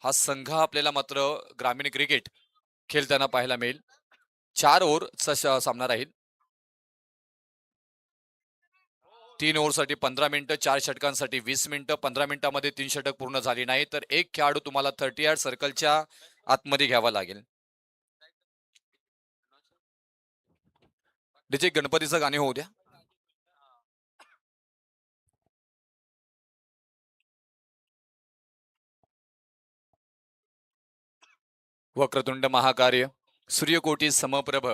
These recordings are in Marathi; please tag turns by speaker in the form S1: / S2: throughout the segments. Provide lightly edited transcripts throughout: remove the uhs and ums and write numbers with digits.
S1: हा संघ आपल्याला मात्र ग्रामीण क्रिकेट खेळताना पाहायला मिळेल. 4 ओव्हरचा सामना राहील. 3 ओव्हरसाठी 15 मिनिटं, 4 षटकांसाठी 20 मिनिटं. 15 मिनिटांमध्ये 3 षटक पूर्ण झाली नाही तर एक खेळाडू तुम्हाला 30 यार्ड सर्कलच्या आतमध्ये घ्यावा लागेल. डीजे गणपतीचं गाणे होऊ द्या. वक्रतुंड महाकार्य सूर्यकोटी समप्रभ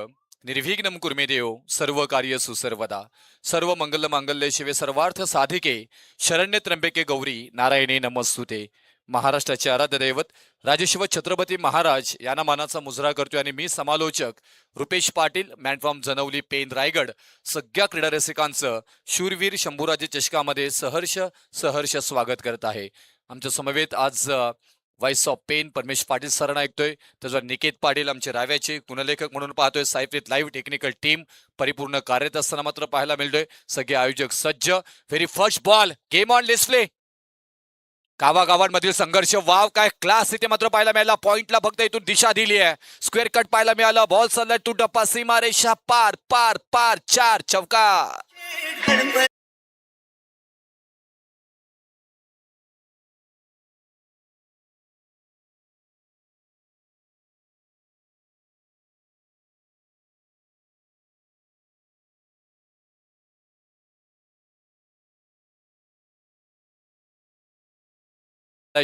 S1: निर्विघ्नं कुर्मे देव सर्व कार्य सुसर्वदा सर्व मंगल मांगल्य शिवे सर्वार्थ साधिके शरण्य त्र्यंबके गौरी नारायणी नमस्तुते. महाराष्ट्राचे आराध्य दैवत राजेश्वर छत्रपती महाराज यांना मानाचा मुजरा करतोय आणि मी समालोचक रुपेश पाटील मॅनफ्रॉम जनवली पेन रायगड सगळ्या क्रीडा रसिकांचं शूरवीर शंभूराजे चषकामध्ये सहर्ष सहर्ष स्वागत करत आहे. आमच्या समवेत आज व्हाईस ऑफ पेन परमेश पाटील सरांना ऐकतोय. त्याच्यावर निकेत पाटील आमचे राव्याचे गुणलेखक म्हणून पाहतोय. साहेब विथ लाईव्ह टेक्निकल टीम परिपूर्ण कार्यरत असताना मात्र पाहायला मिळतोय. सगळे आयोजक सज्ज. Very first ball game on Lesley. गावागावांमधील संघर्ष वाव काय क्लास इथे मात्र पाहायला मिळाला. पॉइंटला फक्त इथून दिशा दिली आहे. स्क्वेअर कट पाहायला मिळाला. बॉल चाललाय टू टप्पा सीमा रेषा पार पार पार 4 चौका.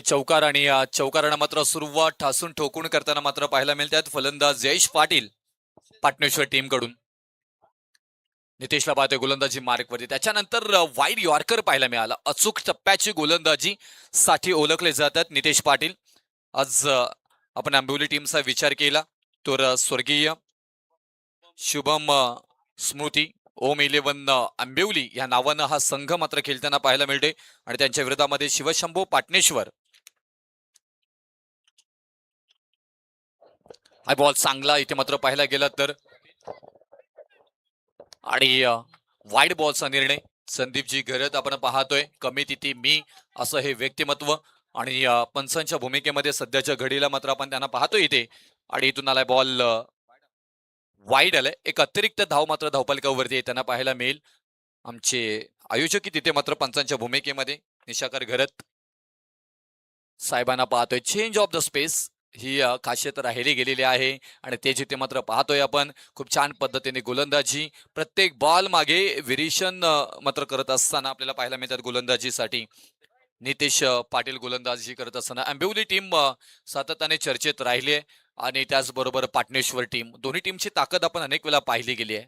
S1: चौकार आणि या चौकारांना मात्र सुरुवात ठासून ठोकून करताना मात्र पाहायला मिळतात फलंदाज जयेश पाटील पाटणेश्वर टीम कडून. नितेशला पाहतोय गोलंदाजी मार्कवरती. त्याच्यानंतर वाईड यॉर्कर पाहायला मिळाला. अचूक टप्प्याची गोलंदाजी साठी ओळखले जातात नितेश पाटील. आज आपण आंबिवली टीमचा विचार केला तर स्वर्गीय शुभम स्मृती ओम 11 आंबिवली या नावानं हा संघ मात्र खेळताना पाहायला मिळते आणि त्यांच्या विरोधामध्ये शिवशंभू पाटणेश्वर. हा बॉल चांगला इथे मात्र पाहायला गेला तर आणि वाईड बॉलचा निर्णय. संदीपजी घरत आपण पाहतोय कमी तिथे मी असं हे व्यक्तिमत्व आणि पंचांच्या भूमिकेमध्ये सध्याच्या घडीला मात्र आपण त्यांना पाहतोय इथे. आणि इथून आलाय बॉल वाईड आलाय. एक अतिरिक्त धाव मात्र धावपालकावरती येताना पाहायला मिळेल. आमचे आयोजक तिथे मात्र पंचांच्या भूमिकेमध्ये निशाकर घरत साहेबांना पाहतोय. चेंज ऑफ द स्पेस ही खासियत राहिली गेलेली आहे आणि ते जिथे मात्र पाहतोय आपण खूप छान पद्धतीने गोलंदाजी प्रत्येक बॉल मागे विरिशन मात्र करत असताना आपल्याला पाहायला मिळतात. गोलंदाजीसाठी नितेश पाटील गोलंदाजी करत असताना आंबिवली टीम सातत्याने चर्चेत राहिली आहे आणि त्याचबरोबर पाटणेश्वर टीम दोन्ही टीमची ताकद आपण अनेक वेळा पाहिली गेली आहे.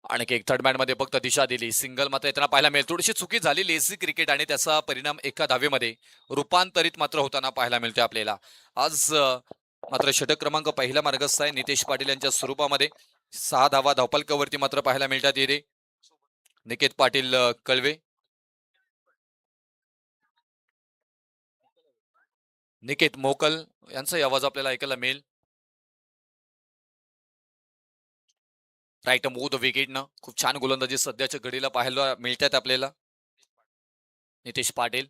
S1: आणखी एक थर्ड मॅन मध्ये फक्त दिशा दिली. सिंगल मात्र येताना पाहायला मिळेल. थोडीशी चुकी झाली लेझी क्रिकेट आणि त्याचा परिणाम एका धावेमध्ये रूपांतरित मात्र होताना पाहायला मिळतोय आपल्याला. आज मात्र षटक क्रमांक पहिला मार्गस्थ आहे नितेश पाटील यांच्या स्वरूपामध्ये. 6 धावा धावपालकावरती मात्र पाहायला मिळतात येथे. निकेत पाटील कळवे निकेत मोकल यांचाही आवाज आपल्याला ऐकायला मिळेल. राईट मूव द विकेटनं खूप छान गोलंदाजी सध्याच्या घडीला पाहायला मिळतात आपल्याला. नितेश पाटील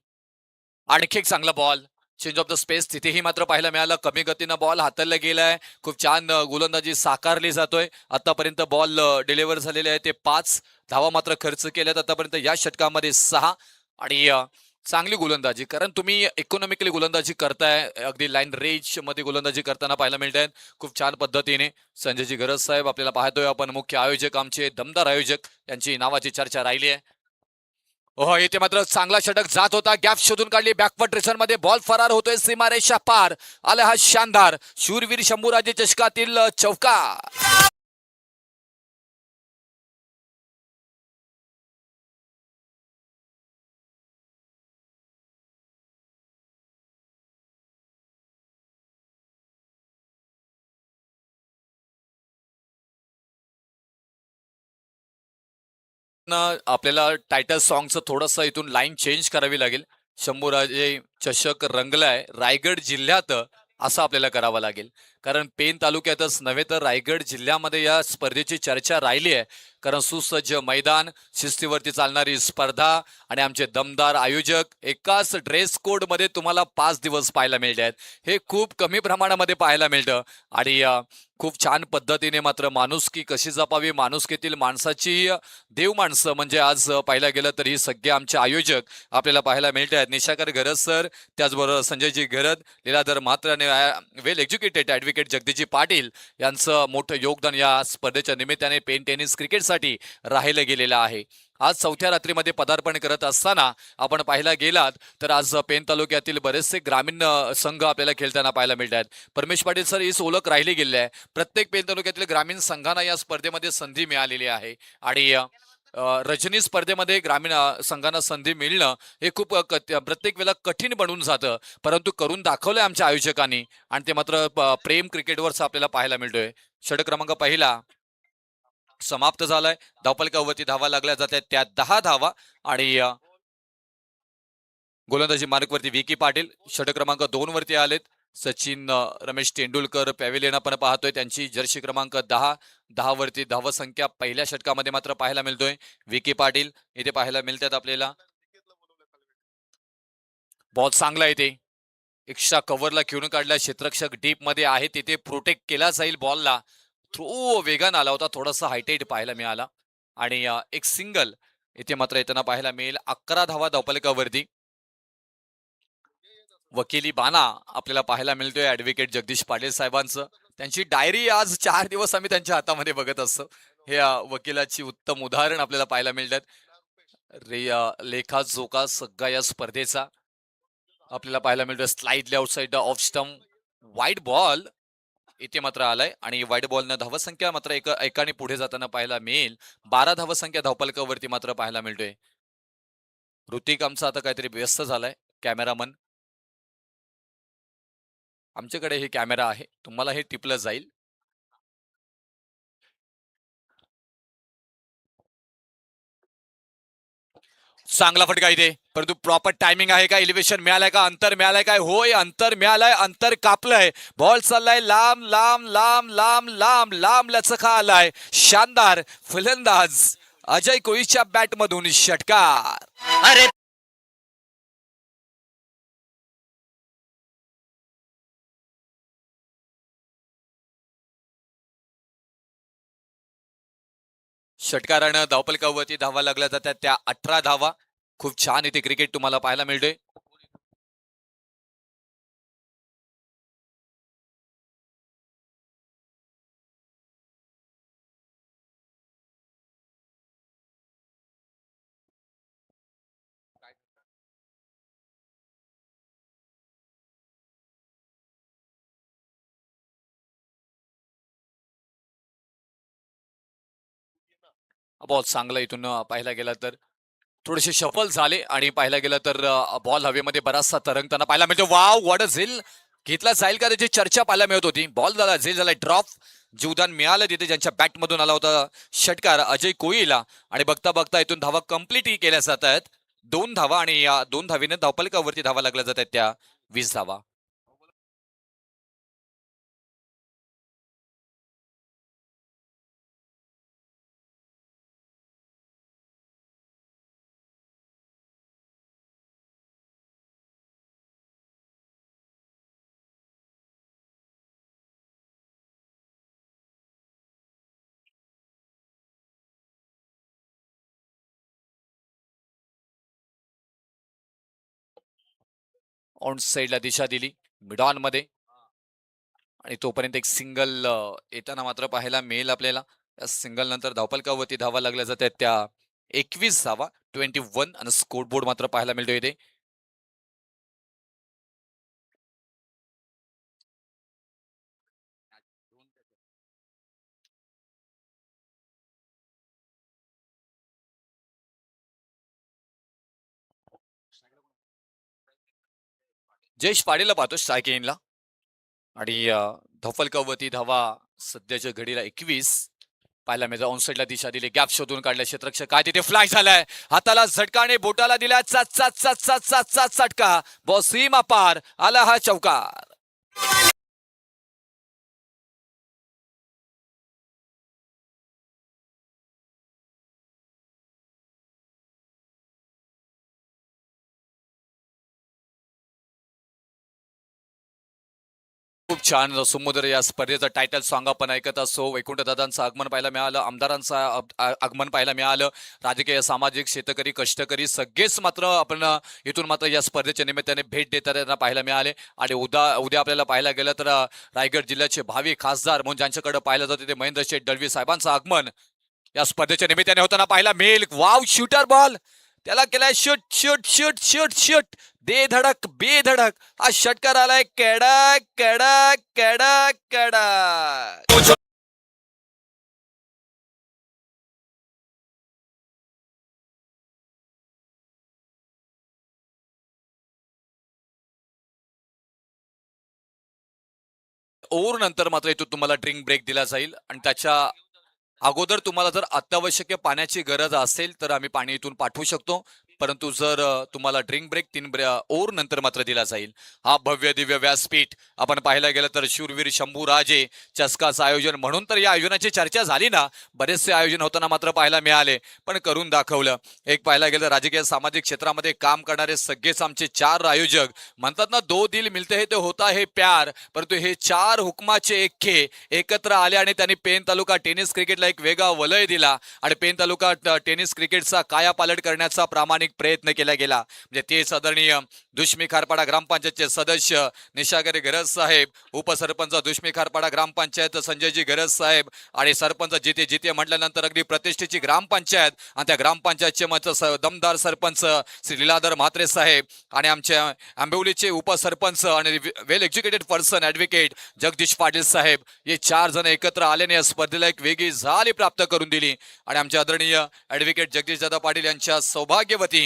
S1: आणखी एक चांगला ball change of the space तिथेही मात्र पाहायला मिळालं. कमी गतीनं बॉल हाताळला गेलाय. खूप छान गोलंदाजी साकारली जातोय. आतापर्यंत बॉल डिलिव्हर झालेले आहे ते 5 धावा मात्र खर्च केल्यात आतापर्यंत या षटकामध्ये 6 आणि चांगली गोलंदाजी कारण तुम्ही इकॉनॉमिकली गोलंदाजी करताय. अगदी लाईन रेंज मध्ये गोलंदाजी करताना पाहायला मिळत आहेत खूप छान पद्धतीने. संजयजी गरज साहेब आपल्याला पाहतोय आपण मुख्य आयोजक आमचे दमदार आयोजक यांची नावाची चर्चा राहिली आहे. हो इथे मात्र चांगला षटक जात होता. गॅप शोधून काढली. बॅकवर्ड रेशन मध्ये बॉल फरार होतोय. सीमारेषा पार आला हा शानदार शूरवीर शंभूराजे चषकातील चौका. आपल्याला टायटल सॉन्गचं थोडंसं इथून लाईन चेंज करावी लागेल. शंभूराजे चषक रंगलाय रायगड जिल्ह्यात असं आपल्याला करावं लागेल. कारण पेन तालुक्यातच नव्हे तर रायगड जिल्ह्यामध्ये या स्पर्धेची चर्चा राहिली आहे. कारण सुसज्ज मैदान, शिस्तीवरती चालणारी स्पर्धा आणि आमचे दमदार आयोजक एकाच ड्रेस कोडमध्ये तुम्हाला 5 दिवस पाहायला मिळत आहेत. हे खूप कमी प्रमाणामध्ये पाहायला मिळतं आणि खूप छान पद्धतीने मात्र माणुसकी कशी जपावी, माणुसकीतील माणसाची देव माणसं म्हणजे आज पाहायला गेलं तर ही सगळे आमचे आयोजक आपल्याला पाहायला मिळत आहेत. निशाकर घरत सर, त्याचबरोबर संजयजी घरत, लीलाधर म्हात्रे आणि well educated advocate Jagdishji Patil यांचं मोठं योगदान या स्पर्धेच्या निमित्ताने पेन टेनिस क्रिकेटसाठी राहिलं गेलेलं आहे. आज 4थ्या रात्रीमध्ये पदार्पण करत असताना आपण पाहायला गेलात तर आज पेन तालुक्यातील बरेचसे ग्रामीण संघ आपल्याला खेळताना पाहायला मिळत आहेत. परमेश पाटील सर, ही ओळख राहिली गेली आहे. प्रत्येक पेन तालुक्यातील ग्रामीण संघांना या स्पर्धेमध्ये संधी मिळालेली आहे आणि रजनी स्पर्धेमध्ये ग्रामीण संघांना संधी मिळणं हे खूप प्रत्येक वेळेला कठीण बनून जातं, परंतु करून दाखवलंय आमच्या आयोजकांनी आणि ते मात्र प्रेम क्रिकेटवरच आपल्याला पाहायला मिळतोय. षटक क्रमांक पहिला समाप्त झालाय. धावफलकावरती धावा लागल्या जातात त्या 10 धावा आणि गोलंदाजी मार्कवरती विकी पाटील षटक क्रमांक 2 वरती आलेत. सचिन रमेश तेंडुलकर पॅव्हिलियन आपण पाहतोय, त्यांची जर्सी क्रमांक 10 वरती धावसंख्या पहिल्या षटकामध्ये मात्र पाहायला मिळतोय. विकी पाटील इथे पाहायला मिळतात आपल्याला. बॉल चांगला येते, एक्स्ट्रा कव्हरला खेळून काढला. क्षेत्ररक्षक डीप मध्ये आहे, तिथे प्रोटेक्ट केला जाईल बॉलला. थ्रो वेगान आला होता, थोडासा हायटाईट पाहायला मिळाला आणि एक सिंगल इथे मात्र येताना पाहायला मिळेल. 11 धावा धावफलकावरती. वकिली बाना आपल्याला पाहायला मिळतोय ऍडव्होकेट जगदीश पाटील साहेबांचं. त्यांची डायरी आज 4 दिवस आम्ही त्यांच्या हातामध्ये बघत असतो. हे वकिलाची उत्तम उदाहरण आपल्याला पाहायला मिळतात. लेखा जोखा सगळा या स्पर्धेचा आपल्याला पाहायला मिळतोय. स्लाइडली आउटसाइड ऑफ स्टंप, वाईट बॉल इथे मात्र आलाय आणि वाईट बॉलनं धावसंख्या मात्र एकाने पुढे जाताना पाहायला मिळेल. 12 धावसंख्या धावफलकावरती मात्र पाहायला मिळतोय. ऋतिक आमचा आता काहीतरी व्यस्त झालाय, कॅमेरामन. आमच्याकडे हे कॅमेरा आहे, तुम्हाला हे टिपलं जाईल. चांगला फटका इथे, परंतु प्रॉपर टायमिंग आहे का, एलिव्हेशन मिळालंय का, अंतर मिळालंय काय? होय, अंतर मिळालंय, अंतर कापलंय. बॉल चाललाय लांब लांब लांब लांब लांब लांब लचका आलाय. शानदार फलंदाज अजय कोळीच्या बॅट मधून षटकार. अरे षटकारानं धावफलकावरती धावा लागल्या जातात त्या 18 धावा. खूप छान इथे क्रिकेट तुम्हाला पाहायला मिळतोय. बॉल चांगला इथून पाहायला गेला तर थोडेसे शफल झाले आणि पाहायला गेलं तर बॉल हवेमध्ये बराचसा तरंगताना पाहायला मिळतो. वाव, व्हॉट अ झेल घेतला जाईल का त्याची चर्चा पाहायला मिळत होती. बॉल झाला, झेल झाला, ड्रॉप जीवदान मिळालं तिथे ज्यांच्या बॅट मधून आला होता षटकार अजय कोळीला. आणि बघता बघता इथून धावा कम्प्लीट केल्या जात आहेत. 2 धावा आणि या 2 धावीने धावफलकावरती धावा लागल्या जात आहेत त्या 20 धावा. ऑन साईडला दिशा दिली मिड ऑन मध्ये आणि तोपर्यंत एक सिंगल येताना मात्र पाहायला मिळेल आपल्याला. त्या सिंगल नंतर धावफलकावरती धावा लागल्या जातात त्या 21 धावा, 21 आणि स्कोर बोर्ड मात्र पाहायला मिळतो इथे. जयेश पाटीलला पाहतो स्ट्रायक आणि धफलकावरती धावा सध्याच्या घडीला 21 पाहायला मिळतं. ऑन साईडला दिशा दिली, गॅप शोधून काढल्या क्षेत्ररक्षक, काय तिथे फ्लाय झालाय, हाताला झटकाने बोटाला दिला, चटका, बॉस सीमा पार आला हा चौकार. खूप छान सुमुद्र या स्पर्धेचं टायटल सॉन्ग आपण ऐकत असतो. वैकुंठ दादांचं आगमन पाहायला मिळालं, आमदारांचं आगमन पाहायला मिळालं. राजकीय, सामाजिक, शेतकरी, कष्टकरी सगळेच मात्र आपण इथून मात्र या स्पर्धेच्या निमित्ताने भेट देताना पाहायला मिळाले. आणि उद्या आपल्याला पाहायला गेलं तर रायगड जिल्ह्याचे भावी खासदार म्हणून ज्यांच्याकडे पाहिलं जातं ते महेंद्र शेठ दळवी साहेबांचं आगमन या स्पर्धेच्या निमित्ताने होताना पाहायला मिळेल. वाव, शूटर बॉल, त्याला केलाय shoot shoot shoot shoot shoot, दे धडक बेधडक, हा षटकार आलाय कडक कडक कडक कडक. ओव्हर नंतर मात्र इथून तुम्हाला ड्रिंक ब्रेक दिला जाईल आणि त्याच्या अगोदर तुम्हाला जर अत्यावश्यक पाण्याची गरज असेल तर आम्ही पाणी इथून पाठवू शकतो. परंतु जर तुम्हाला ड्रिंक ब्रेक 3 ओव्हर नंतर मात्र दिला जाईल. हा भव्य दिव्य व्यासपीठ आपण पाहायला गेलं तर शूरवीर शंभू राजे चस्काचं आयोजन म्हणून तर या आयोजनाची चर्चा झाली ना. बरेचसे आयोजन होताना मात्र पाहायला मिळाले पण करून दाखवलं. एक पाहायला गेलं राजकीय सामाजिक क्षेत्रामध्ये काम करणारे सगळेच आमचे 4 आयोजक म्हणतात ना, दो दिल मिलते है तो होता है प्यार. परंतु हे 4 हुकमाचे एके एकत्र आले आणि त्यांनी पेन तालुका टेनिस क्रिकेटला एक वेगळा वलय दिला आणि पेन तालुका टेनिस क्रिकेटचा कायापालट करण्याचा प्रामाणिक प्रयत्न केला गेला. म्हणजे तेच आदरणीय दुष्मी खारपाडा ग्रामपंचायतचे सदस्य निशागरी गरज साहेब, उपसरपंच दुष्मी खारपाडा ग्रामपंचायत संजयजी गरज साहेब आणि सरपंच जिथे जिथे म्हटल्यानंतर अगदी प्रतिष्ठेची ग्रामपंचायत आणि त्या ग्रामपंचायतचे मत दमदार सरपंच श्री लीलाधर म्हात्रे साहेब आणि आमच्या आंबिवलीचे उपसरपंच आणि well educated person advocate Jagdish Patil साहेब, हे 4 जण एकत्र आल्याने या स्पर्धेला एक वेगळी झाली प्राप्त करून दिली. आणि आमचे आदरणीय ऍडव्होकेट जगदीशदादा पाटील यांच्या सौभाग्यवती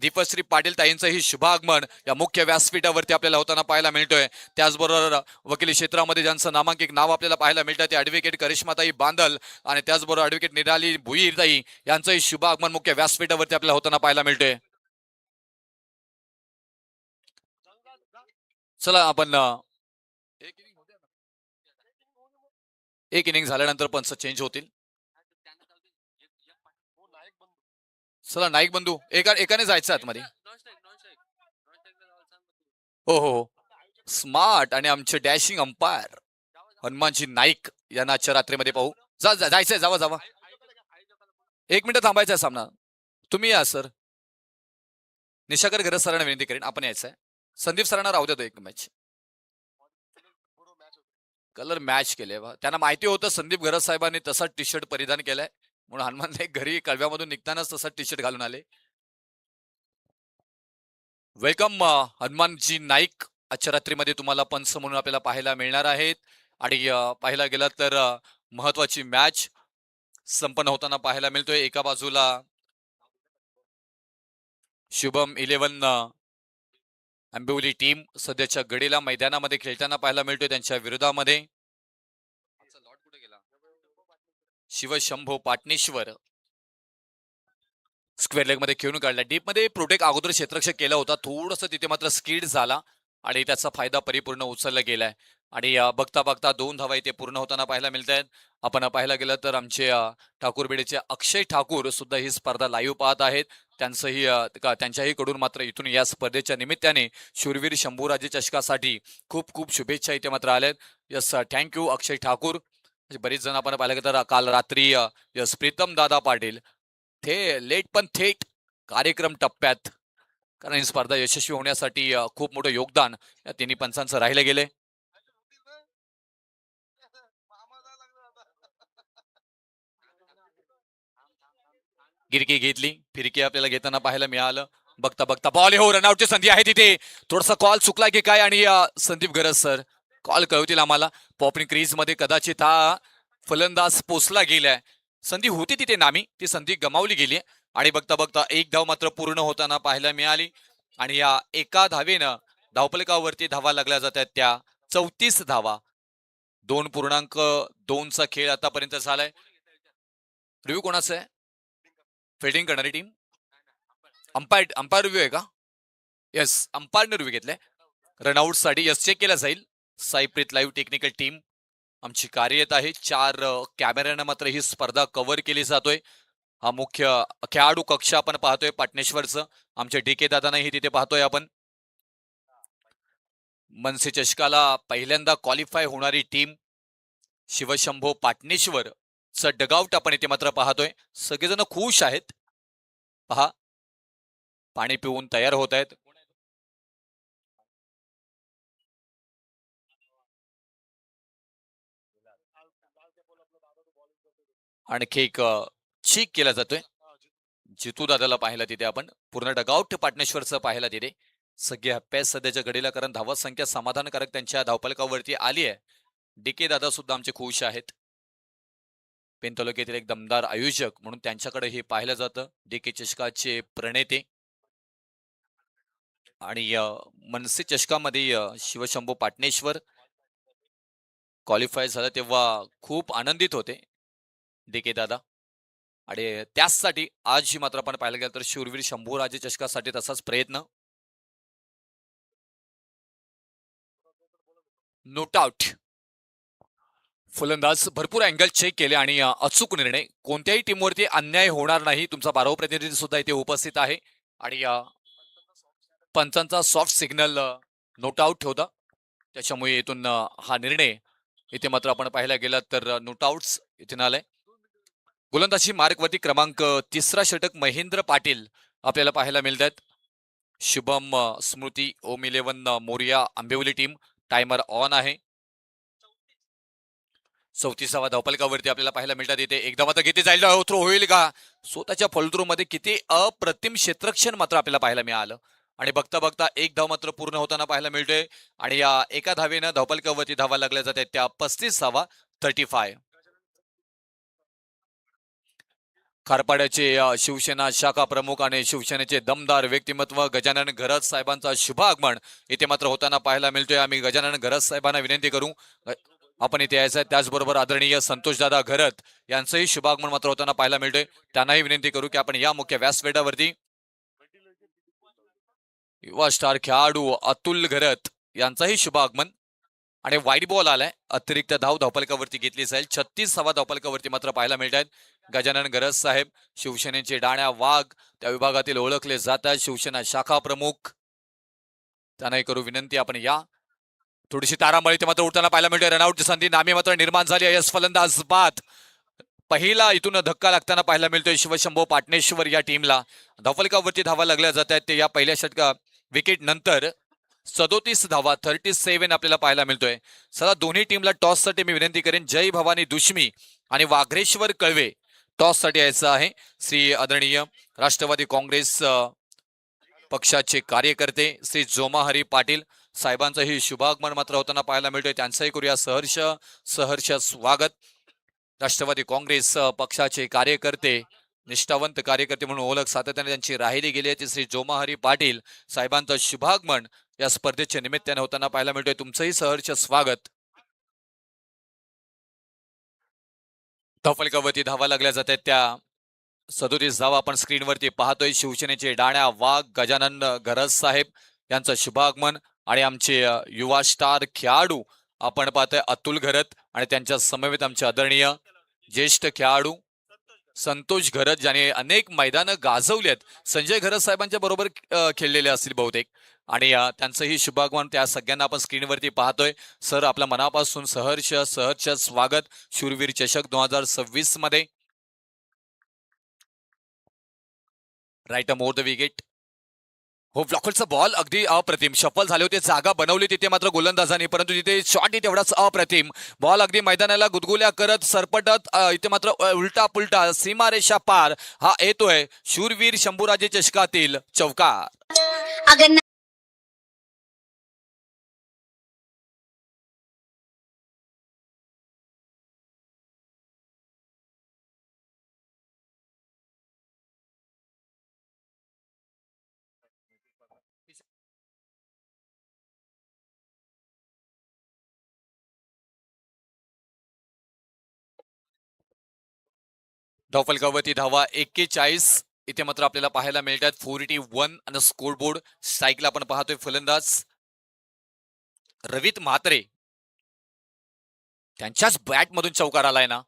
S1: दीपश्री पाटील ताईंचंही शुभागमन या मुख्य व्यासपीठावरती आपल्याला होताना पाहायला मिळतोय. त्याचबरोबर वकिली क्षेत्रामध्ये ज्यांचं नामांकित नाव आपल्याला पाहायला मिळतं ते ऍडव्होकेट करिश्माताई बांदल आणि त्याचबरोबर ऍडव्होकेट निराली भुईरताई यांचंही शुभागमन मुख्य व्यासपीठावरती आपल्याला होताना पाहायला मिळतोय. चला आपण एक इनिंग झाल्यानंतर पंच चेंज होतील. चला नाईक बंधू एकाने जायचं आतमध्ये. हो हो हो, स्मार्ट आणि आमचे डॅशिंग अंपायर हनुमानजी नाईक यांना आजच्या रात्रीमध्ये पाहू. जायचंय, जावा जावा. 1 मिनिट थांबायचा सामना. तुम्ही या सर. निशाकर गरज सरांना विनंती करेन आपण यायचंय. संदीप सरांना राहू देतो एक मॅच. कलर मॅच केले. त्यांना माहिती होतं संदीप गरज साहेबांनी तसा टी शर्ट परिधान केलाय म्हणून हनुमान नाईक घरी कळव्यामधून निघतानाच तसा टी शर्ट घालून आले. वेलकम हनुमानजी नाईक. आजच्या रात्रीमध्ये तुम्हाला पंच म्हणून आपल्याला पाहायला मिळणार आहेत. आणि पाहायला गेलं तर महत्वाची मॅच संपन्न होताना पाहायला मिळतोय. एका बाजूला शुभम 11 आंबिवली टीम सध्याच्या गडीला मैदानामध्ये खेळताना पाहायला मिळतोय. त्यांच्या विरोधामध्ये शिवशंभो पाटणेश्वर स्क्वेअर लेग मध्ये खेळून काढला. डीप मध्ये प्रोटेक्ट अगोदर क्षेत्ररक्षक केला होता, थोडस तिथे मात्र स्किड झाला आणि त्याचा फायदा परिपूर्ण उचलला गेलाय. आणि बघता बघता 2 धावा इथे पूर्ण होताना पाहायला मिळत आहेत. आपण पाहायला गेलं तर आमचे ठाकूरबेडेचे अक्षय ठाकूर सुद्धा ही स्पर्धा लाईव्ह पाहत आहेत. त्यांचंही त्यांच्याही कडून मात्र इथून या स्पर्धेच्या निमित्ताने शूरवीर शंभूराजे चषकासाठी खूप खूप शुभेच्छा इथे मात्र आल्यात. Yes, thank you Akshay Thakur. बरीच जण आपण पाहिलं तर काल रात्री यस प्रीतम दादा पाटील ते लेट पण थेट कार्यक्रम टप्प्यात, कारण ही स्पर्धा यशस्वी होण्यासाठी खूप मोठं योगदान या तिन्ही पंचांचं राहिलं गेले. गिरकी घेतली, फिरकी आपल्याला घेताना पाहायला मिळालं. बघता बघता बॉल हो, रनआउटची संधी आहे तिथे. थोडासा कॉल चुकला की काय आणि संदीप गरज सर कॉल कळवतील आम्हाला. पॉपिंग क्रीज मध्ये कदाचित हा फलंदाज पोचला गेलाय. संधी होती तिथे नामी, ती संधी गमावली गेली आणि बघता बघता 1 धाव मात्र पूर्ण होताना पाहायला मिळाली. आणि या एका धावेनं धावफलकावरती धावा लागल्या जातात त्या 34 धावा. 2.2चा खेळ आतापर्यंत झालाय. रिव्ह्यू कोणाचा आहे? फिल्डिंग करणारी टीम अंपायर रिव्ह्यू आहे का? येस, अंपायरने रिव्ह्यू घेतलाय. रनआउट साठी यस चेक केला जाईल. साईप्रीत लाईव्ह टेक्निकल टीम आमची कार्यरत आहे. 4 कॅमेऱ्यानं मात्र ही स्पर्धा कव्हर केली जातोय. हा मुख्य खेळाडू कक्ष आपण पाहतोय पाटणेश्वरचं. आमचे DK दादांनाही तिथे पाहतोय आपण. मनसे चषकाला पहिल्यांदा क्वालिफाय होणारी टीम शिवशंभो पाटणेश्वर च डगआउट आपण इथे मात्र पाहतोय. सगळेजण खुश आहेत. पहा, पाणी पिऊन तयार होत आहेत. आणखी एक चीक केला जातोय. जितू दादाला पाहिला तिथे आपण. पूर्ण डगआउट पाटणेश्वरचं पाहिला तिथे. सगळे हॅप्पी आहेत सध्याच्या घडीला, कारण धावा संख्या समाधानकारक त्यांच्या धावपलकावरती आली आहे. डीके दादा सुद्धा आमचे खुश आहेत. पेन तालुक्यातील एक दमदार आयोजक म्हणून त्यांच्याकडे हे पाहिलं जातं. डीके चषकाचे प्रणेते आणि मनसे चषकामध्ये शिवशंभू पाटणेश्वर क्वालिफाय झालं तेव्हा खूप आनंदित होते डीके दादा. आणि त्याचसाठी आज मात्र आपण पाहायला गेलं तर शूरवीर शंभूराजे चषकासाठी तसाच प्रयत्न. Note out. फलंदाज भरपूर अँगल चेक केले आणि अचूक निर्णय. कोणत्याही टीमवरती अन्याय होणार नाही. तुमचा 12वा प्रतिनिधी सुद्धा इथे उपस्थित आहे आणि पंचांचा सॉफ्ट सिग्नल नोट आउट होता. त्याच्यामुळे इथून हा निर्णय इथे मात्र आपण पाहायला गेला तर नोट आउट्स इथे आलाय. गोलंदाजी मार्कवरती क्रमांक 3रा षटक महेंद्र पाटील आपल्याला पाहायला मिळत आहेत. शुभम स्मृती ओम 11 मोरिया आंबेवली टीम. टायमर ऑन आहे. 34वा धावपलकावरती आपल्याला पाहायला मिळतात. इथे एकदा मात्र किती जाईल थ्रो होईल का? स्वतःच्या फॉलोथ्रू मध्ये किती अप्रतिम क्षेत्ररक्षण मात्र आपल्याला पाहायला मिळालं आणि बघता बघता एक धाव मात्र पूर्ण होताना पाहायला मिळतोय आणि या एका धावेनं धावपलकावरती धावा लागल्या जातात त्या 35वा 35. खारपाड्याचे शिवसेना शाखा प्रमुख आणि शिवसेनेचे दमदार व्यक्तिमत्व गजानन घरत साहेबांचा शुभ आगमन इथे मात्र होताना पाहायला मिळतोय. आम्ही गजानन घरत साहेबांना विनंती करू आपण इथे यायचं. त्याचबरोबर आदरणीय संतोषदादा घरत यांचंही शुभागमन मात्र होताना पाहायला मिळतोय. त्यांनाही विनंती करू की आपण या मुख्य व्यासपीठावरती युवा स्टार खेळाडू अतुल घरत यांचाही शुभागमन आणि वाईट बॉल आलाय. अतिरिक्त धाव धावपलकावरती घेतली जाईल. 36वा धावपलकावरती मात्र पाहायला मिळत आहेत. गजानन गरज साहेब शिवसेनेचे डाण्या वाघ त्या विभागातील ओळखले जातात. शिवसेना शाखा प्रमुख त्यांनाही करू विनंती आपण या. थोडीशी तारांबळी ते मात्र उडताना पाहायला मिळते. रनआउटची संधी नामी मात्र निर्माण झाली आहे. यस फलंदाज बाद. पहिला इथून धक्का लागताना पाहायला मिळतोय शिवशंभो पाटणेश्वर या टीमला. धावपलकावरती धावा लागल्या जात आहेत. ते या पहिल्या षटका विकेट नंतर 37 धावा 37 आपल्याला पाहायला मिळतोय. चला दोन्ही टीमला टॉस साठी मी विनंती करेन. जय भवानी दुश्मी आणि वाघरेश्वर कळवे टॉस साठी यायचं आहे. श्री आदरणीय राष्ट्रवादी काँग्रेस पक्षाचे कार्यकर्ते श्री जोमाहरी पाटील साहेबांचंही शुभागमन मात्र होताना पाहायला मिळतोय. त्यांचंही करूया सहर्ष स्वागत. राष्ट्रवादी काँग्रेस पक्षाचे कार्यकर्ते निष्ठावंत कार्यकर्ते म्हणून ओळख सातत्याने त्यांची राहिली गेली आहे. श्री जोमाहरी पाटील साहेबांचं शुभागमन या स्पर्धेच्या निमित्ताने होताना पाहायला मिळतोय. तुमचंही सहर्ष स्वागत. धावपलकावरती धावा लागल्या जातात त्या 37 धावा आपण स्क्रीनवरती पाहतोय. शिवसेनेचे डाण्या वाघ गजानन घरज साहेब यांचं शुभागमन आणि आमचे युवा स्टार खेळाडू आपण पाहतोय अतुल घरत आणि त्यांच्या समवेत आमचे आदरणीय ज्येष्ठ खेळाडू संतोष घरत ज्याने अनेक मैदानं गाजवली आहेत. संजय घरत साहेबांच्या बरोबर खेळलेले असतील बहुतेक आणि त्यांचंही शुभागमन त्या सगळ्यांना आपण स्क्रीनवरती पाहतोय. सर आपल्या मनापासून सहर्ष स्वागत शूरवीर चषक 2026 मध्ये. Right more the wicket. हो ब्लॉकरचा बॉल अगदी अप्रतिम. शफल झाले होते. जागा बनवली तिथे मात्र गोलंदाजांनी, परंतु तिथे शॉट तेवढाच अप्रतिम. बॉल अगदी मैदानाला गुदगुल्या करत सरपटत इथे मात्र उलटा पुलटा सीमारेषा पार हा येतोय शूरवीर शंभूराजे चषकातील चौकार. धावपलकावरती धावा 41 इथे मात्र आपल्याला पाहायला मिळतात. 41 आणि स्कोरबोर्ड स्ट्राईकला आपण पाहतोय फलंदाज रवित म्हात्रे त्यांच्याच बॅट मधून चौकार आलाय ना.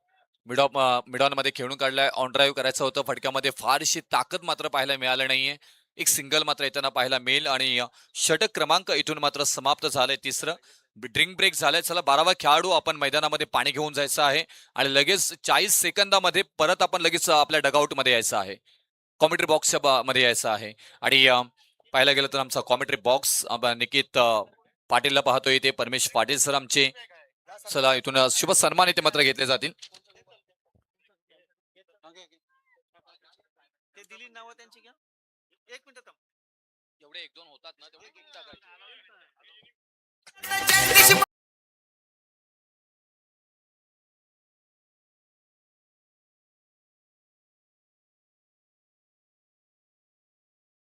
S1: मिडॉन मध्ये खेळून काढलाय. ऑन ड्राईव्ह करायचं होतं. फटक्यामध्ये फारशी ताकद मात्र पाहायला मिळालं नाहीये. एक सिंगल मात्र येताना पाहायला मिळेल आणि षटक क्रमांक इथून मात्र समाप्त झालंय. तिसरं ड्रिंक ब्रेक झालाय. चला 12वा खेळाडू आपण मैदानामध्ये पाणी घेऊन जायचं आहे आणि लगेच 40 सेकंदामध्ये परत आपण लगेच आपल्या डगआउट मध्ये यायचं आहे. कॉमेंट्री बॉक्सच्या मध्ये यायचं आहे आणि पाहायला गेलं तर आमचा कॉमेंट्री बॉक्स निकित पाटीलला पाहतोय इथे परमेश पाटील सर आमचे. चला इथून शुभ सन्मान इथे मात्र घेतले जातील.
S2: दिली नाव त्यांची घ्या. एक मिनिट थांब.
S1: एवढे एक दोन होतात ना तेवढे घेऊन टाकायचे.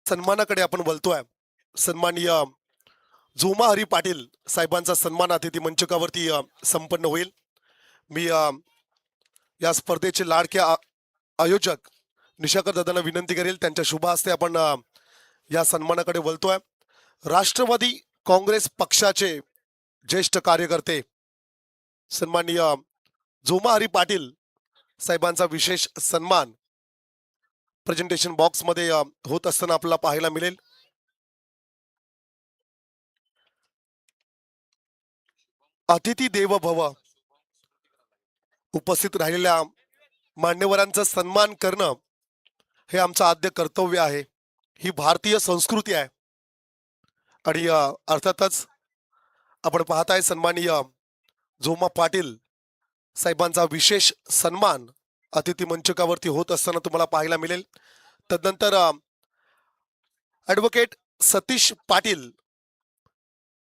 S3: सन्मानाकडे आपण बोलतोय. सन्माननीय झोमा हरी पाटील साहेबांचा सन्मान अतिथी मंचकावरती संपन्न होईल. मी या स्पर्धेचे लाडके आयोजक निशाकर दादांना विनंती करेल त्यांच्या शुभ हस्ते आपण या सन्मानाकडे बोलतोय. राष्ट्रवादी काँग्रेस पक्षाचे ज्येष्ठ कार्यकर्ते सन्माननीय झोमा हरी पाटील साहेबांचा विशेष सन्मान प्रेझेंटेशन बॉक्स मध्ये होत असताना आपल्याला पाहायला मिळेल. अतिथी देव भव. उपस्थित राहिलेल्या मान्यवरांचा सन्मान करणं हे आमचं आद्य कर्तव्य आहे. ही भारतीय संस्कृती आहे आणि अर्थातच आपण पाहताय सन्माननीय झोमा पाटील साहेबांचा विशेष सन्मान अतिथी मंचकावरती होत असताना तुम्हाला पाहायला मिळेल. तदनंतर ॲडव्होकेट सतीश पाटील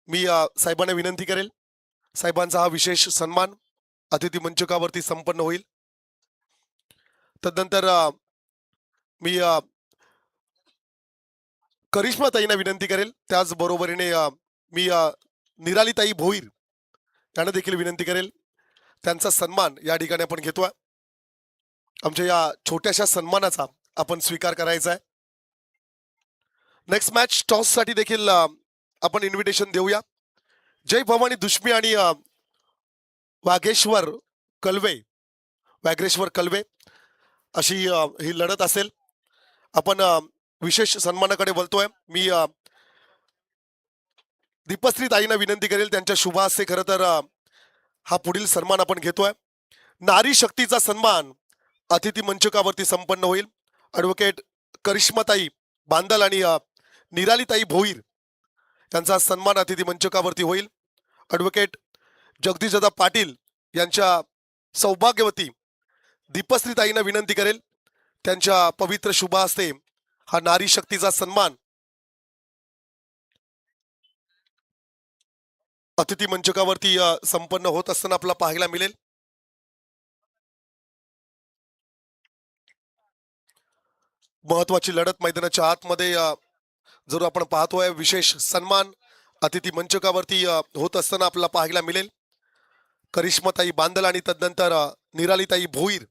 S3: मी साहेबांना विनंती करेल साहेबांचा हा विशेष सन्मान अतिथी मंचकावरती संपन्न होईल. तदनंतर मी करिश्माताईंना विनंती करेल. त्याचबरोबरीने मी निरालीताई भोईर यांना देखील विनंती करेल. त्यांचा सन्मान या ठिकाणी आपण घेतोय. आमच्या या छोट्याशा सन्मानाचा आपण स्वीकार करायचा आहे. नेक्स्ट मॅच टॉस साठी देखील आपण इन्व्हिटेशन देऊया. जय भवानी दुष्मी आणि वाघेश्वर कलवे अशी ही लढत असेल. आपण विशेष सन्मानाकडे बोलतोय. मी दीपश्री ताईंना विनंती करेल त्यांच्या शुभ हस्ते खरं तर हा पुढील सन्मान आपण घेतोय. नारी शक्तीचा सन्मान अतिथी मंचकावरती संपन्न होईल. ॲडव्होकेट करिश्माताई बांदल आणि निरालीताई भोईर यांचा सन्मान अतिथी मंचकावरती होईल. ॲडव्होकेट जगदीशदादा पाटील यांच्या सौभाग्यवती दीपश्री ताईंना विनंती करेल त्यांच्या पवित्र शुभ हस्ते हा नारी शक्तीचा सन्मान अतिथी मंचकावरती संपन्न होत असताना आपल्याला पाहायला मिळेल. महत्वाची लढत मैदानाच्या आतमध्ये जर आपण पाहतोय विशेष सन्मान अतिथी मंचकावरती होत असताना आपल्याला पाहायला मिळेल. करिश्माताई बांदल आणि तदनंतर निरालीताई भोईर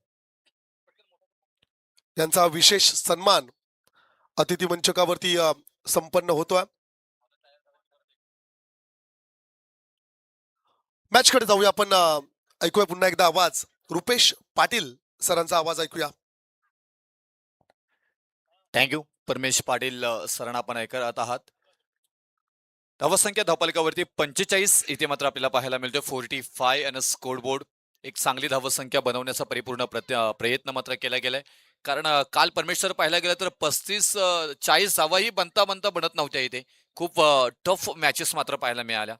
S3: यांचा विशेष सन्मान अतिथी मंचकावरती संपन्न होतोय. मॅच कडे जाऊया आपण. ऐकूया पुन्हा एकदा आवाज रुपेश पाटील सरांचा आवाज ऐकूया.
S1: थँक्यू परमेश पाटील सरांना आपण ऐकत आहात. धावसंख्या धावपालिकावरती 45 इथे मात्र आपल्याला पाहायला मिळतोय. 45 आणि स्कोर बोर्ड. एक चांगली धावसंख्या बनवण्याचा परिपूर्ण प्रयत्न मात्र केला गेलाय. कारण काल परमेश्वर पाहायला गेलं तर 35-40 धावाही बनता बनत नव्हत्या इथे. खूप टफ मॅचेस मात्र पाहायला मिळाल्या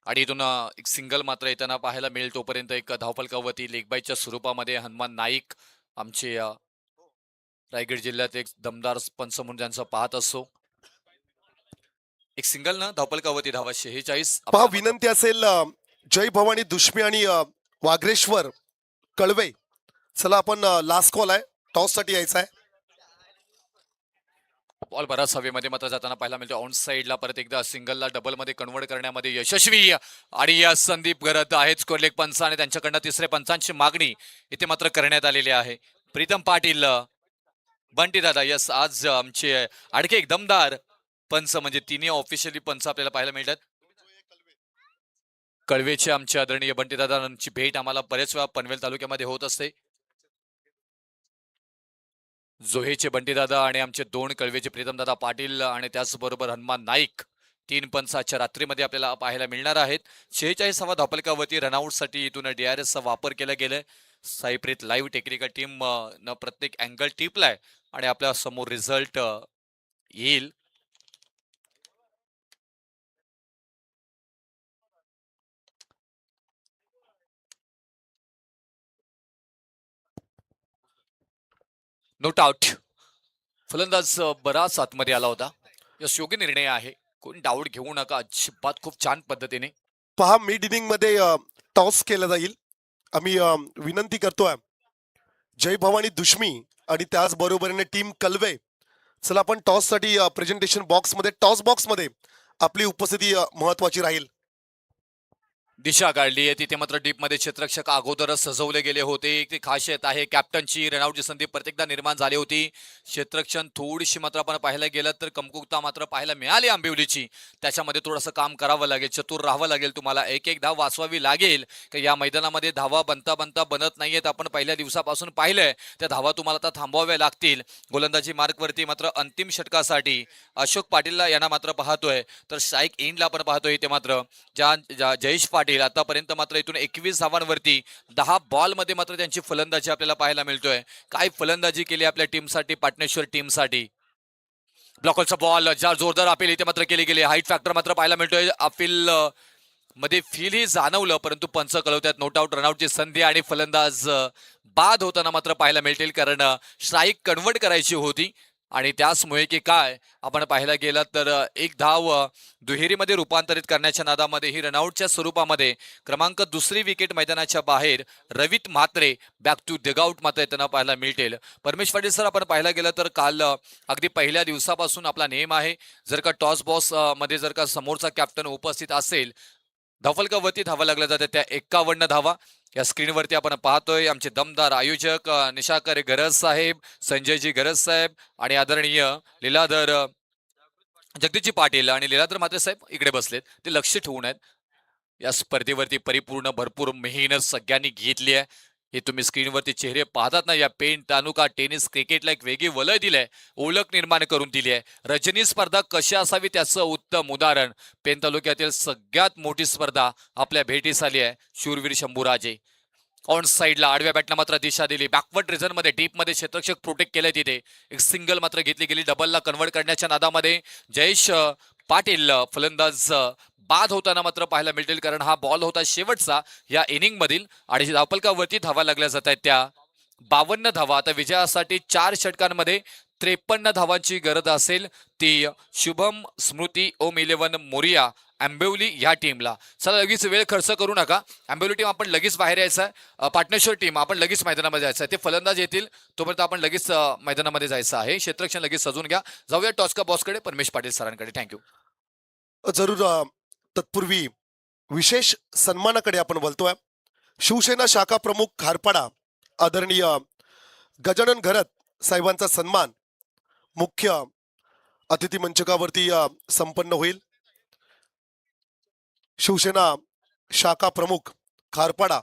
S1: आणि इथून एक सिंगल मात्र येताना पाहायला मिळेल. तोपर्यंत एक धावफलकावरती लेगबाईच्या स्वरूपामध्ये हनुमान नाईक आमचे रायगड जिल्ह्यात एक दमदार पंच म्हणून ज्यांचा पाहत असतो. एक सिंगल ना धावफलकावरती धावा 46.
S3: पहा विनंती असेल जय भवानी दुष्मी आणि वाघरेश्वर कळवे. चला आपण लास्ट कॉल आहे टॉस साठी यायचा आहे.
S1: बॉल बराच हवेमध्ये मात्र जाताना पाहायला मिळतो. ऑन साइडला परत एकदा सिंगलला डबल मध्ये कन्वर्ट करण्यामध्ये यशस्वी आणि या संदीप गरत आहेत कोर्लेक पंच आणि त्यांच्याकडनं तिसऱ्या पंचांची मागणी इथे मात्र करण्यात आलेली आहे. प्रीतम पाटील बंटी दादा यस आज आमचे आणखी एक दमदार पंच म्हणजे तिन्ही ऑफिशियली पंच आपल्याला पाहायला मिळतात. कळवेचे आमचे आदरणीय बंटी दादांची भेट आम्हाला बरेच वेळा पनवेल तालुक्यामध्ये होत असते. जोहेचे बंटीदादा आणि आमचे 2 कळवेचे प्रीतमदादा पाटील आणि त्याचबरोबर हनुमान नाईक 3 पंचाच्या रात्रीमध्ये आपल्याला पाहायला मिळणार आहेत. 46वा धापलकावरती रनआउटसाठी इथून DRSचा वापर केला गेलाय. साईप्रीत लाईव्ह टेक्निकल टीम न प्रत्येक अँगल टिपलाय आणि आपल्या समोर रिझल्ट येईल. नो डाऊट फलंदाज बराच आतमध्ये आला होता. यस, योग्य निर्णय आहे. कोणी डाऊट घेऊ नका अजिबात. खूप छान पद्धतीने
S3: पहा, मिड इनिंग मध्ये टॉस केला जाईल. आम्ही विनंती करतोय जय भवानी दुश्मी आणि त्याच बरोबरीने टीम कलवे, चला आपण टॉस साठी प्रेझेंटेशन बॉक्स मध्ये, टॉस बॉक्स मध्ये आपली उपस्थिती महत्वाची राहील.
S1: दिशा काढली आहे तिथे मात्र डीप मध्ये क्षेत्ररक्षक अगोदरच सजवले गेले होते. एक ती खासियत आहे कॅप्टनची. रनआउटची संधी प्रत्येकदा निर्माण झाली होती. क्षेत्ररक्षण थोडीशी मात्र आपण पाहायला गेलं तर कमकुवता मात्र पाहायला मिळाली आंबिवलीची. त्याच्यामध्ये थोडंसं काम करावं लागेल, चतुर राहावं लागेल तुम्हाला. एक एक धाव वाचवावी लागेल की या मैदानामध्ये धावा बनता बनता बनत नाहीयेत. आपण पहिल्या दिवसापासून पाहिलंय त्या धावा तुम्हाला आता थांबवाव्या लागतील. गोलंदाजी मार्कवरती मात्र अंतिम षटकासाठी अशोक पाटीलला यांना मात्र पाहतोय. तर स्ट्राईक एंडला आपण पाहतोय ते मात्र जयेश पाटील आतापर्यंत मात्र इथून 21 धावांवरती 10 बॉल मध्ये मात्र त्यांची फलंदाजी आपल्याला पाहायला मिळतोय. काय फलंदाजी केली आपल्या टीमसाठी, पाटणेश्वर टीमसाठी. ब्लॉकरचा बॉल ज्या जोरदार अपील इथे मात्र केली गेली. हाईट फॅक्टर मात्र पाहायला मिळतोय. अपील मध्ये फीलही जाणवलं, परंतु पंच कळवतात नोट आउट. रनआउटची संधी आणि फलंदाज बाद होताना मात्र पाहायला मिळतील, कारण स्ट्राईक कन्वर्ट करायची होती. आणि त्याचमुळे की काय आपण पाहायला गेलं तर एक धाव दुहेरीमध्ये रूपांतरित करण्याच्या नादामध्ये ही रनआउटच्या स्वरूपामध्ये क्रमांक 2री विकेट मैदानाच्या बाहेर रवित म्हात्रे बॅक टू डिगआउट मात्र येताना पाहायला मिळतील. परमेश पाटील सर, आपण पाहायला गेलं तर काल अगदी पहिल्या दिवसापासून आपला नेम आहे, जर का टॉस बॉक्स मध्ये जर का समोरचा कॅप्टन उपस्थित असेल धावफलकावरती धावा लागल्या जातात त्या 51 धावा या स्क्रीनवरती आपण पाहतोय. आमचे दमदार आयोजक निशाकर गरज साहेब, संजयजी गरज साहेब आणि आदरणीय लीलाधर जगदीशजी पाटील आणि लीलाधर म्हात्रे साहेब इकडे बसलेत. ते लक्ष ठेवून आहेत. या स्पर्धेवरती परिपूर्ण भरपूर मेहनत सगळ्यांनी घेतली आहे. हे तुम्ही स्क्रीनवरती चेहरे पाहतात ना. या पेन तालुका टेनिस क्रिकेटला एक वेगळी वलय दिलंय, ओळख निर्माण करून दिली आहे. रजनी स्पर्धा कशी असावी त्याचं उत्तम उदाहरण पेन तालुक्यातील सगळ्यात मोठी स्पर्धा आपल्या भेटीस आली आहे. शूरवीर शंभूराजे ऑन साईडला आडव्या बॅटला मात्र दिशा दिली. बॅकवर्ड रिझन मध्ये डीप मध्ये क्षेत्ररक्षक प्रोटेक्ट केलंय. तिथे एक सिंगल मात्र घेतली गेली. डबलला कन्वर्ट करण्याच्या नादामध्ये जयेश पाटील फलंदाज बाद होताना मात्र पाहायला मिळतील, कारण हा बॉल होता शेवटचा या इनिंग मधील. आणि धावफलकावरती धावा लागल्या जात आहेत त्या 52 धावा. आता विजयासाठी 4 षटकांमध्ये 53 धावांची गरज असेल ती शुभम स्मृती ओम 11 मोरिया आंबिवली या टीमला. चला लगेच वेळ खर्च करू नका. आंबिवली टीम आपण लगेच बाहेर यायचं आहे. पाटणेश्वर टीम आपण लगेच मैदानामध्ये जायचं आहे. ते फलंदाज येतील तोपर्यंत आपण लगेच मैदानामध्ये जायचं आहे. क्षेत्ररक्षण लगेच सजून घ्या. जाऊया टॉसका बॉसकडे, परमेश पाटील सरांकडे. थँक्यू.
S3: जरूर. तत्पूर्वी विशेष सन्मानाकडे आपण बोलतोय. शिवसेना शाखा प्रमुख खारपाडा आदरणीय गजानन घरत साहेबांचा सन्मान मुख्य अतिथी मंचकावरती संपन्न होईल. शिवसेना शाखा प्रमुख खारपाडा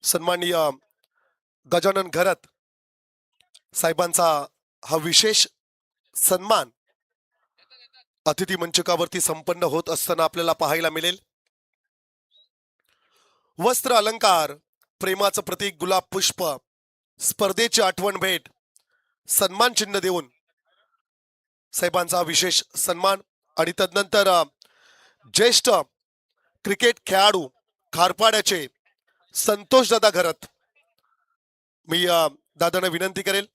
S3: सन्माननीय गजानन घरत साहेबांचा हा विशेष सन्मान अतिथी मंचकावरती संपन्न होत असताना आपल्याला पाहायला मिळेल. वस्त्र अलंकार, प्रेमाचं प्रतीक गुलाब पुष्प, स्पर्धेची आठवण भेट, सन्मान चिन्ह देऊन साहेबांचा विशेष सन्मान. आणि तदनंतर ज्येष्ठ क्रिकेट खेळाडू खारपाड्याचे संतोष दादा घरत, मी दादांना विनंती करेल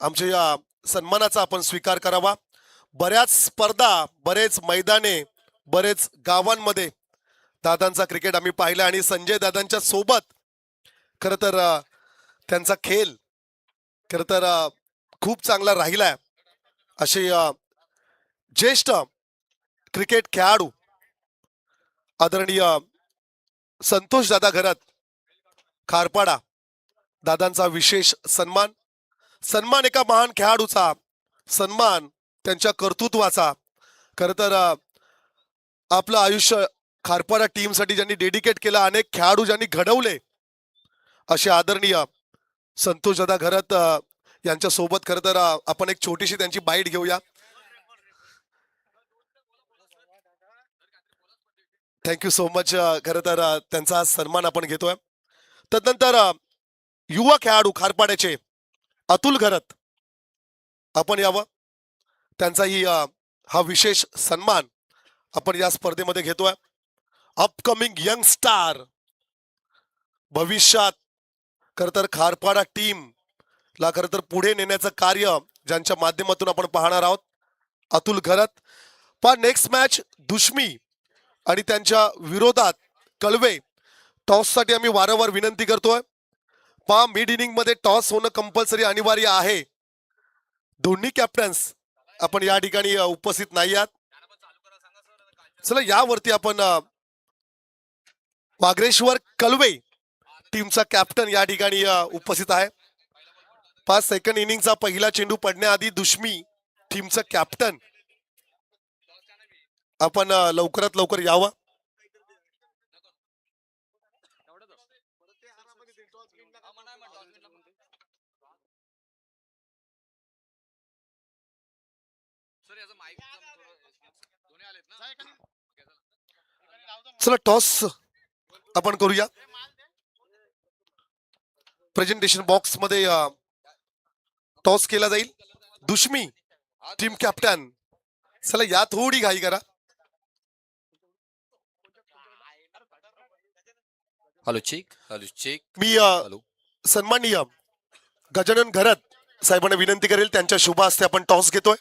S3: आमच्या या सन्मानाचा आपण स्वीकार करावा. बऱ्याच स्पर्धा, बरेच मैदाने, बरेच गावांमध्ये दादांचा क्रिकेट आम्ही पाहिला आणि संजय दादांच्या सोबत खर तर त्यांचा खेळ खर तर खूप चांगला राहिलाय. असे ज्येष्ठ क्रिकेट खेळाडू आदरणीय संतोष दादा घरत खारपाडा, दादांचा विशेष सन्मान. सन्मान एका महान खेळाडूचा, सन्मान त्यांच्या कर्तृत्वाचा. खर तर आपलं आयुष्य खारपाडा टीमसाठी ज्यांनी डेडिकेट केलं, अनेक खेळाडू ज्यांनी घडवले, असे आदरणीय संतोष दादा घरत यांच्या सोबत खरं तर आपण एक छोटीशी त्यांची बाईट घेऊया. Thank you so much. खरं तर त्यांचा सन्मान आपण घेतोय. तदनंतर युवा खेळाडू खारपाड्याचे अतुल घरत आपण यावं. त्यांचाही हा विशेष सन्मान आपण या स्पर्धेमध्ये घेतोय. अपकमिंग यंग स्टार, भविष्यात खरं तर खारपाडा टीम ला खरं तर पुढे नेण्याचं कार्य ज्यांच्या माध्यमातून आपण पाहणार आहोत, अतुल घरत. पण नेक्स्ट मॅच दुश्मी आणि त्यांच्या विरोधात कळवे. टॉससाठी आम्ही वारंवार विनंती करतोय. पहा, मिड इनिंग मध्ये टॉस होणं कंपल्सरी अनिवार्य आहे. दोन्ही कॅप्टन्स आपण या ठिकाणी उपस्थित नाही आहात. चला यावरती आपण वागरेश्वर कलवे टीमचा कॅप्टन या ठिकाणी उपस्थित आहे. 5 सेकंड इनिंगचा पहिला चेंडू पडण्याआधी दुश्मी टीमचं कॅप्टन आपण लवकरात लवकर यावं. चला टॉस आपण करूया. प्रेझेंटेशन बॉक्स मध्ये टॉस केला जाईल. दुश्मी टीम कॅप्टन, चला या थोडी घाई करा.
S1: हॅलो चेक, हॅलो चेक,
S3: मी
S1: हॅलो.
S3: सन्माननीय गजानन घरत साहेबांना विनंती करेल, त्यांच्या शुभ हस्ते आपण टॉस घेतोय.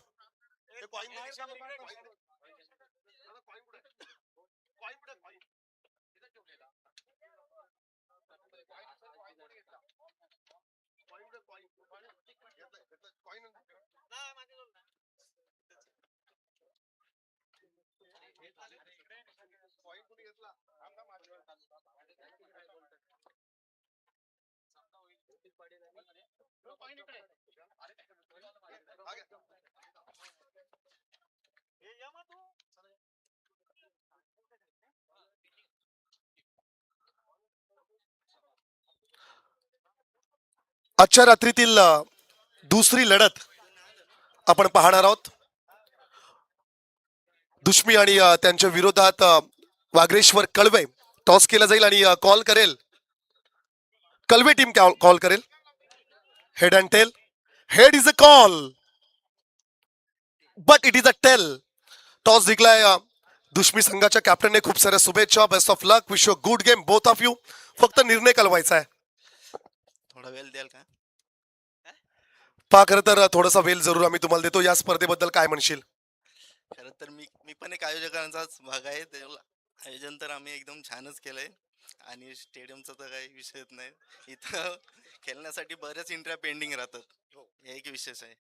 S3: आजच्या रात्रीतील दुसरी लढत आपण पाहणार आहोत. दुश्मी आणि त्यांच्या विरोधात वागरेश्वर कळवे. टॉस केला जाईल आणि कॉल करेल कळवे टीम कॉल करेल. Head and tail. Head is a call but it is a tail. Toss जिंकलाय दुश्मी संघाच्या कॅप्टनने. खूप साऱ्या शुभेच्छा. Best of luck. Wish you good game both of you. फक्त निर्णय कळवायचा आहे.
S2: थोडा वेळ द्याल का?
S3: पहा, खरं तर थोडासा वेळ जरूर आम्ही तुम्हाला देतो. या स्पर्धेबद्दल काय म्हणशील?
S2: खरं तर मी पण एक आयोजकांचाच भाग आहे. आयोजन तर आम्ही एकदम छानच केलंय आणि स्टेडियमचा तर काही विषयच नाही. इथं खेळण्यासाठी बऱ्याच एंट्र्या पेंडिंग राहतात, हे एक विशेष आहे.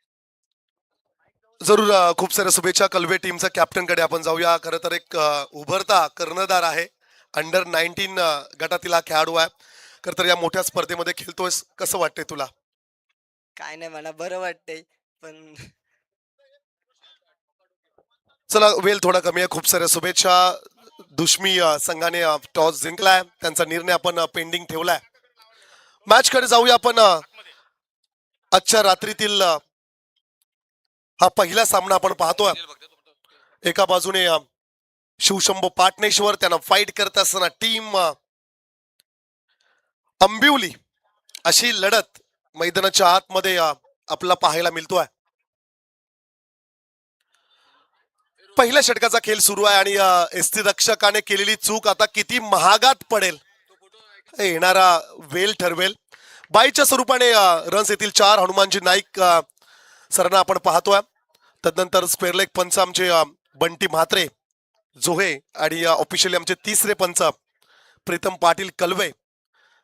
S3: जरूर खूप साऱ्या शुभेच्छा. कलवे टीमच्या कॅप्टन कडे आपण जाऊया. खरं तर एक उभरता कर्णधार आहे. अंडर 19 गटातील हा खेळाडू आहे. खरं तर या मोठ्या स्पर्धेमध्ये खेळतोयस, कसं वाटतंय तुला?
S4: काय नाही मला बरं वाटतंय पण
S3: चला, वेळ थोडा कमी आहे. खूप साऱ्या शुभेच्छा. दुश्मी संघाने टॉस जिंकलाय. त्यांचा निर्णय आपण पेंडिंग ठेवलाय. मॅच कडे जाऊया आपण. आजच्या रात्रीतील हा पहिला सामना आपण पाहतोय. एका बाजूने शिवशंभू पाटणेश्वर, त्यांना फाईट करत असताना टीम अंबिवली. अशी लढत मैदानाच्या आतमध्ये आपल्याला पाहायला मिळतोय. पहिल्या षटकाचा खेळ सुरू आहे आणि एसटी रक्षकाने केलेली चूक आता किती महागात पडेल हे येणारा वेळ ठरवेल. बाईच्या स्वरूपाने रन्स येथील 4 हनुमानजी नाईक सरांना आपण पाहतोय. तदनंतर स्क्वेअर लेग पंच आमचे बंटी म्हात्रे जोहे आणि ऑफिशियली आमचे तिसरे पंच प्रीतम पाटील कलवे.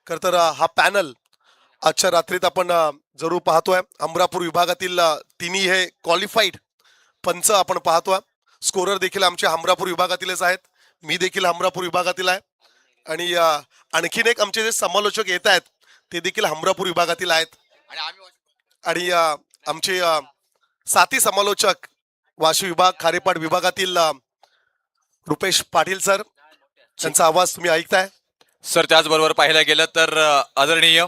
S3: खरं तर हा पॅनल आजच्या रात्रीत आपण जरूर पाहतोय. अमरापूर विभागातील तिन्ही हे क्वालिफाईड पंच आपण पाहतोय. स्कोरर देखील आमचे हमरापूर विभागातीलच आहेत. मी देखील हमरापूर विभागातील आहे आणि आणखीन एक आमचे जे समालोचक येत आहेत ते देखील हमरापूर विभागातील आहेत. आणि आमचे साथी समालोचक वाशी विभाग खारेपाट विभागातील रुपेश पाटील सर, त्यांचा आवाज तुम्ही ऐकताय.
S1: सर त्याचबरोबर पाहायला गेलं तर आदरणीय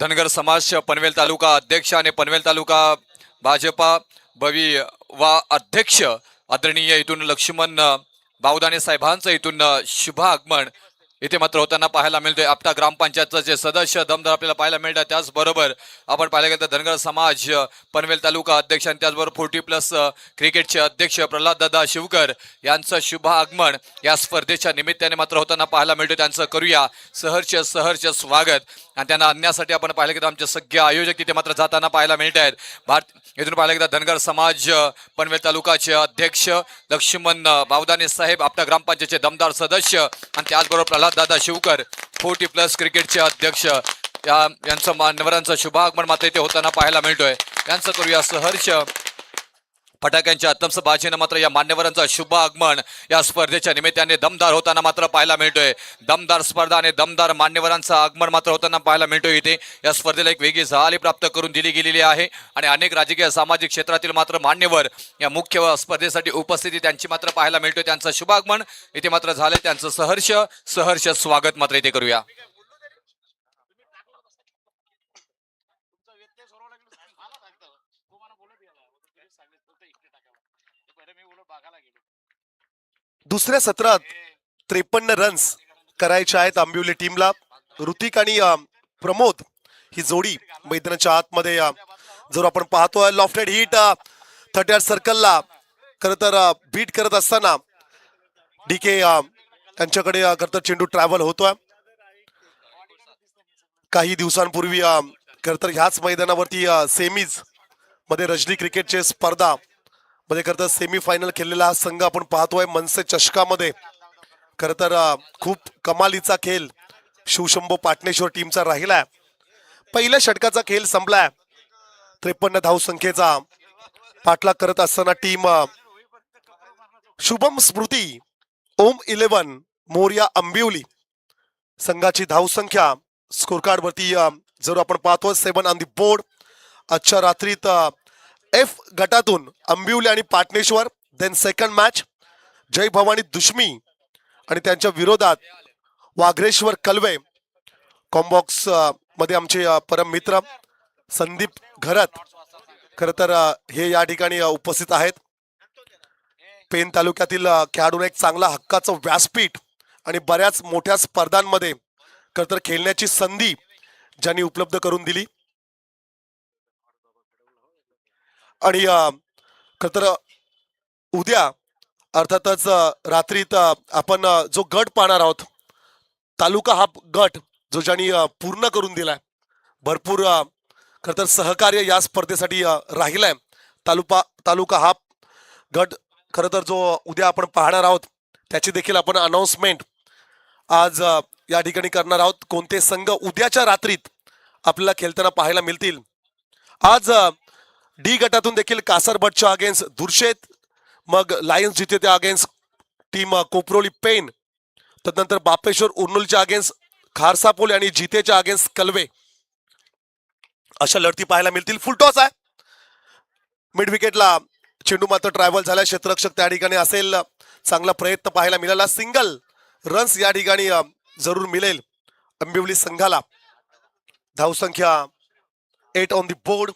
S1: धनगर समाज पनवेल तालुका अध्यक्ष आणि पनवेल तालुका भाजपा भवी वा अध्यक्ष आदरणीय इथून लक्ष्मण बावदाने साहेबांचं इथून शुभ आगमन इथे मात्र होताना पाहायला मिळतोय. आपटा ग्रामपंचायतचे जे सदस्य दमदार आपल्याला पाहायला मिळतात. त्याचबरोबर आपण पाहायला गेलं तर धनगर समाज पनवेल तालुका अध्यक्ष आणि त्याचबरोबर 40+ क्रिकेटचे अध्यक्ष प्रल्हाद दादा शिवकर यांचं शुभ आगमन या स्पर्धेच्या निमित्ताने मात्र होताना पाहायला मिळतोय. त्यांचं करूया सहर्ष स्वागत. आणि त्यांना आणण्यासाठी आपण पाहिलं की आमचे सगळे आयोजक तिथे मात्र जाताना पाहायला मिळत आहेत. इथून पाहिलं की धनगर समाज पनवेल तालुकाचे अध्यक्ष लक्ष्मण बावदाने साहेब, आपल्या ग्रामपंचायतचे दमदार सदस्य आणि त्याचबरोबर प्रल्हाद दादा शिवकर 40+ क्रिकेटचे अध्यक्ष यांचं मान्यवरांचं शुभागमन मात्र इथे होताना पाहायला मिळतोय. यांचं करूया सहर्ष फटाक्यांच्या अतमस बाजीनं मात्र या मान्यवरांचा शुभ आगमन या स्पर्धेच्या निमित्ताने दमदार होताना मात्र पाहायला मिळतोय. दमदार स्पर्धा आणि दमदार मान्यवरांचं आगमन मात्र होताना पाहायला मिळतोय. इथे या स्पर्धेला एक वेगळी झळाळी प्राप्त करून दिली गेलेली आहे आणि अनेक राजकीय सामाजिक क्षेत्रातील मात्र मान्यवर या मुख्य स्पर्धेसाठी उपस्थिती त्यांची मात्र पाहायला मिळतोय. त्यांचं शुभ आगमन इथे मात्र झालंय. त्यांचं सहर्ष स्वागत मात्र इथे करूया.
S3: दुसऱ्या सत्रात 53 रन्स करायचे आहेत आंबिवली टीमला. ऋतिक आणि प्रमोद ही जोडी मैदानाच्या आतमध्ये जर आपण पाहतोय लॉफ्टेड हिट 38 सर्कलला खरं तर बीट करत असताना डीके त्यांच्याकडे खरं तर चेंडू ट्रॅव्हल होतोय. काही दिवसांपूर्वी खरं तर ह्याच मैदानावरती सेमीज मध्ये रजनी क्रिकेटचे स्पर्धा मध्ये खरं तर सेमीफायनल खेळलेला हा संघ आपण पाहतोय. मनसे चषकामध्ये खरं तर खूप कमालीचा खेळ शिवशंभो पाटणेश्वर टीमचा राहिलाय. पहिल्या षटकाचा खेळ संपलाय. 53 धावसंख्येचा पाठलाग करत असताना टीम शुभम स्मृती ओम 11 मोर्या आंबिवली संघाची धावसंख्या स्कोर कार्ड वरती जर आपण पाहतोय 7 ऑन द बोर्ड. आजच्या रात्रीत एफ गटातून आंबिवली आणि पाटणेश्वर, देन सेकंड मॅच जय भवानी दुश्मी आणि त्यांच्या विरोधात वाघरेश्वर कलवे. कॉम्बॉक्स मध्ये आमचे परम मित्र संदीप घरत खरं तर हे या ठिकाणी उपस्थित आहेत. पेन तालुक्यातील खेळाडूंना एक चांगला हक्काचं व्यासपीठ आणि बऱ्याच मोठ्या स्पर्धांमध्ये खरं तर खेळण्याची संधी ज्यांनी उपलब्ध करून दिली. आणि खरं तर उद्या अर्थातच रात्रीत आपण जो गट पाहणार आहोत तालुका हा गट जो ज्यांनी पूर्ण करून दिलाय. भरपूर खरं तर सहकार्य या स्पर्धेसाठी राहिलाय. तालुका हा गट खरं तर जो उद्या आपण पाहणार आहोत त्याची देखील आपण अनाउन्समेंट आज या ठिकाणी करणार आहोत. कोणते संघ उद्याच्या रात्रीत आपल्याला खेळताना पाहायला मिळतील. आज डी गटातून देखील कासारबटच्या अगेन्स्ट दुर्शेत, मग लायन्स जिथे त्या अगेन्स्ट टीम कोपरोली पेन, तदनंतर बापेश्वर उर्नुलच्या अगेन्स्ट खारसापोल आणि जितेच्या अगेन्स्ट कलवे अशा लढती पाहायला मिळतील. फुल टॉस आहे. मिड विकेटला चेंडू मात्र ट्रॅव्हल झाला. क्षेत्ररक्षक त्या ठिकाणी असेल. चांगला प्रयत्न पाहायला मिळाला. सिंगल रन्स या ठिकाणी जरूर मिळेल आंबिवली संघाला. धावसंख्या 8 ऑन द बोर्ड.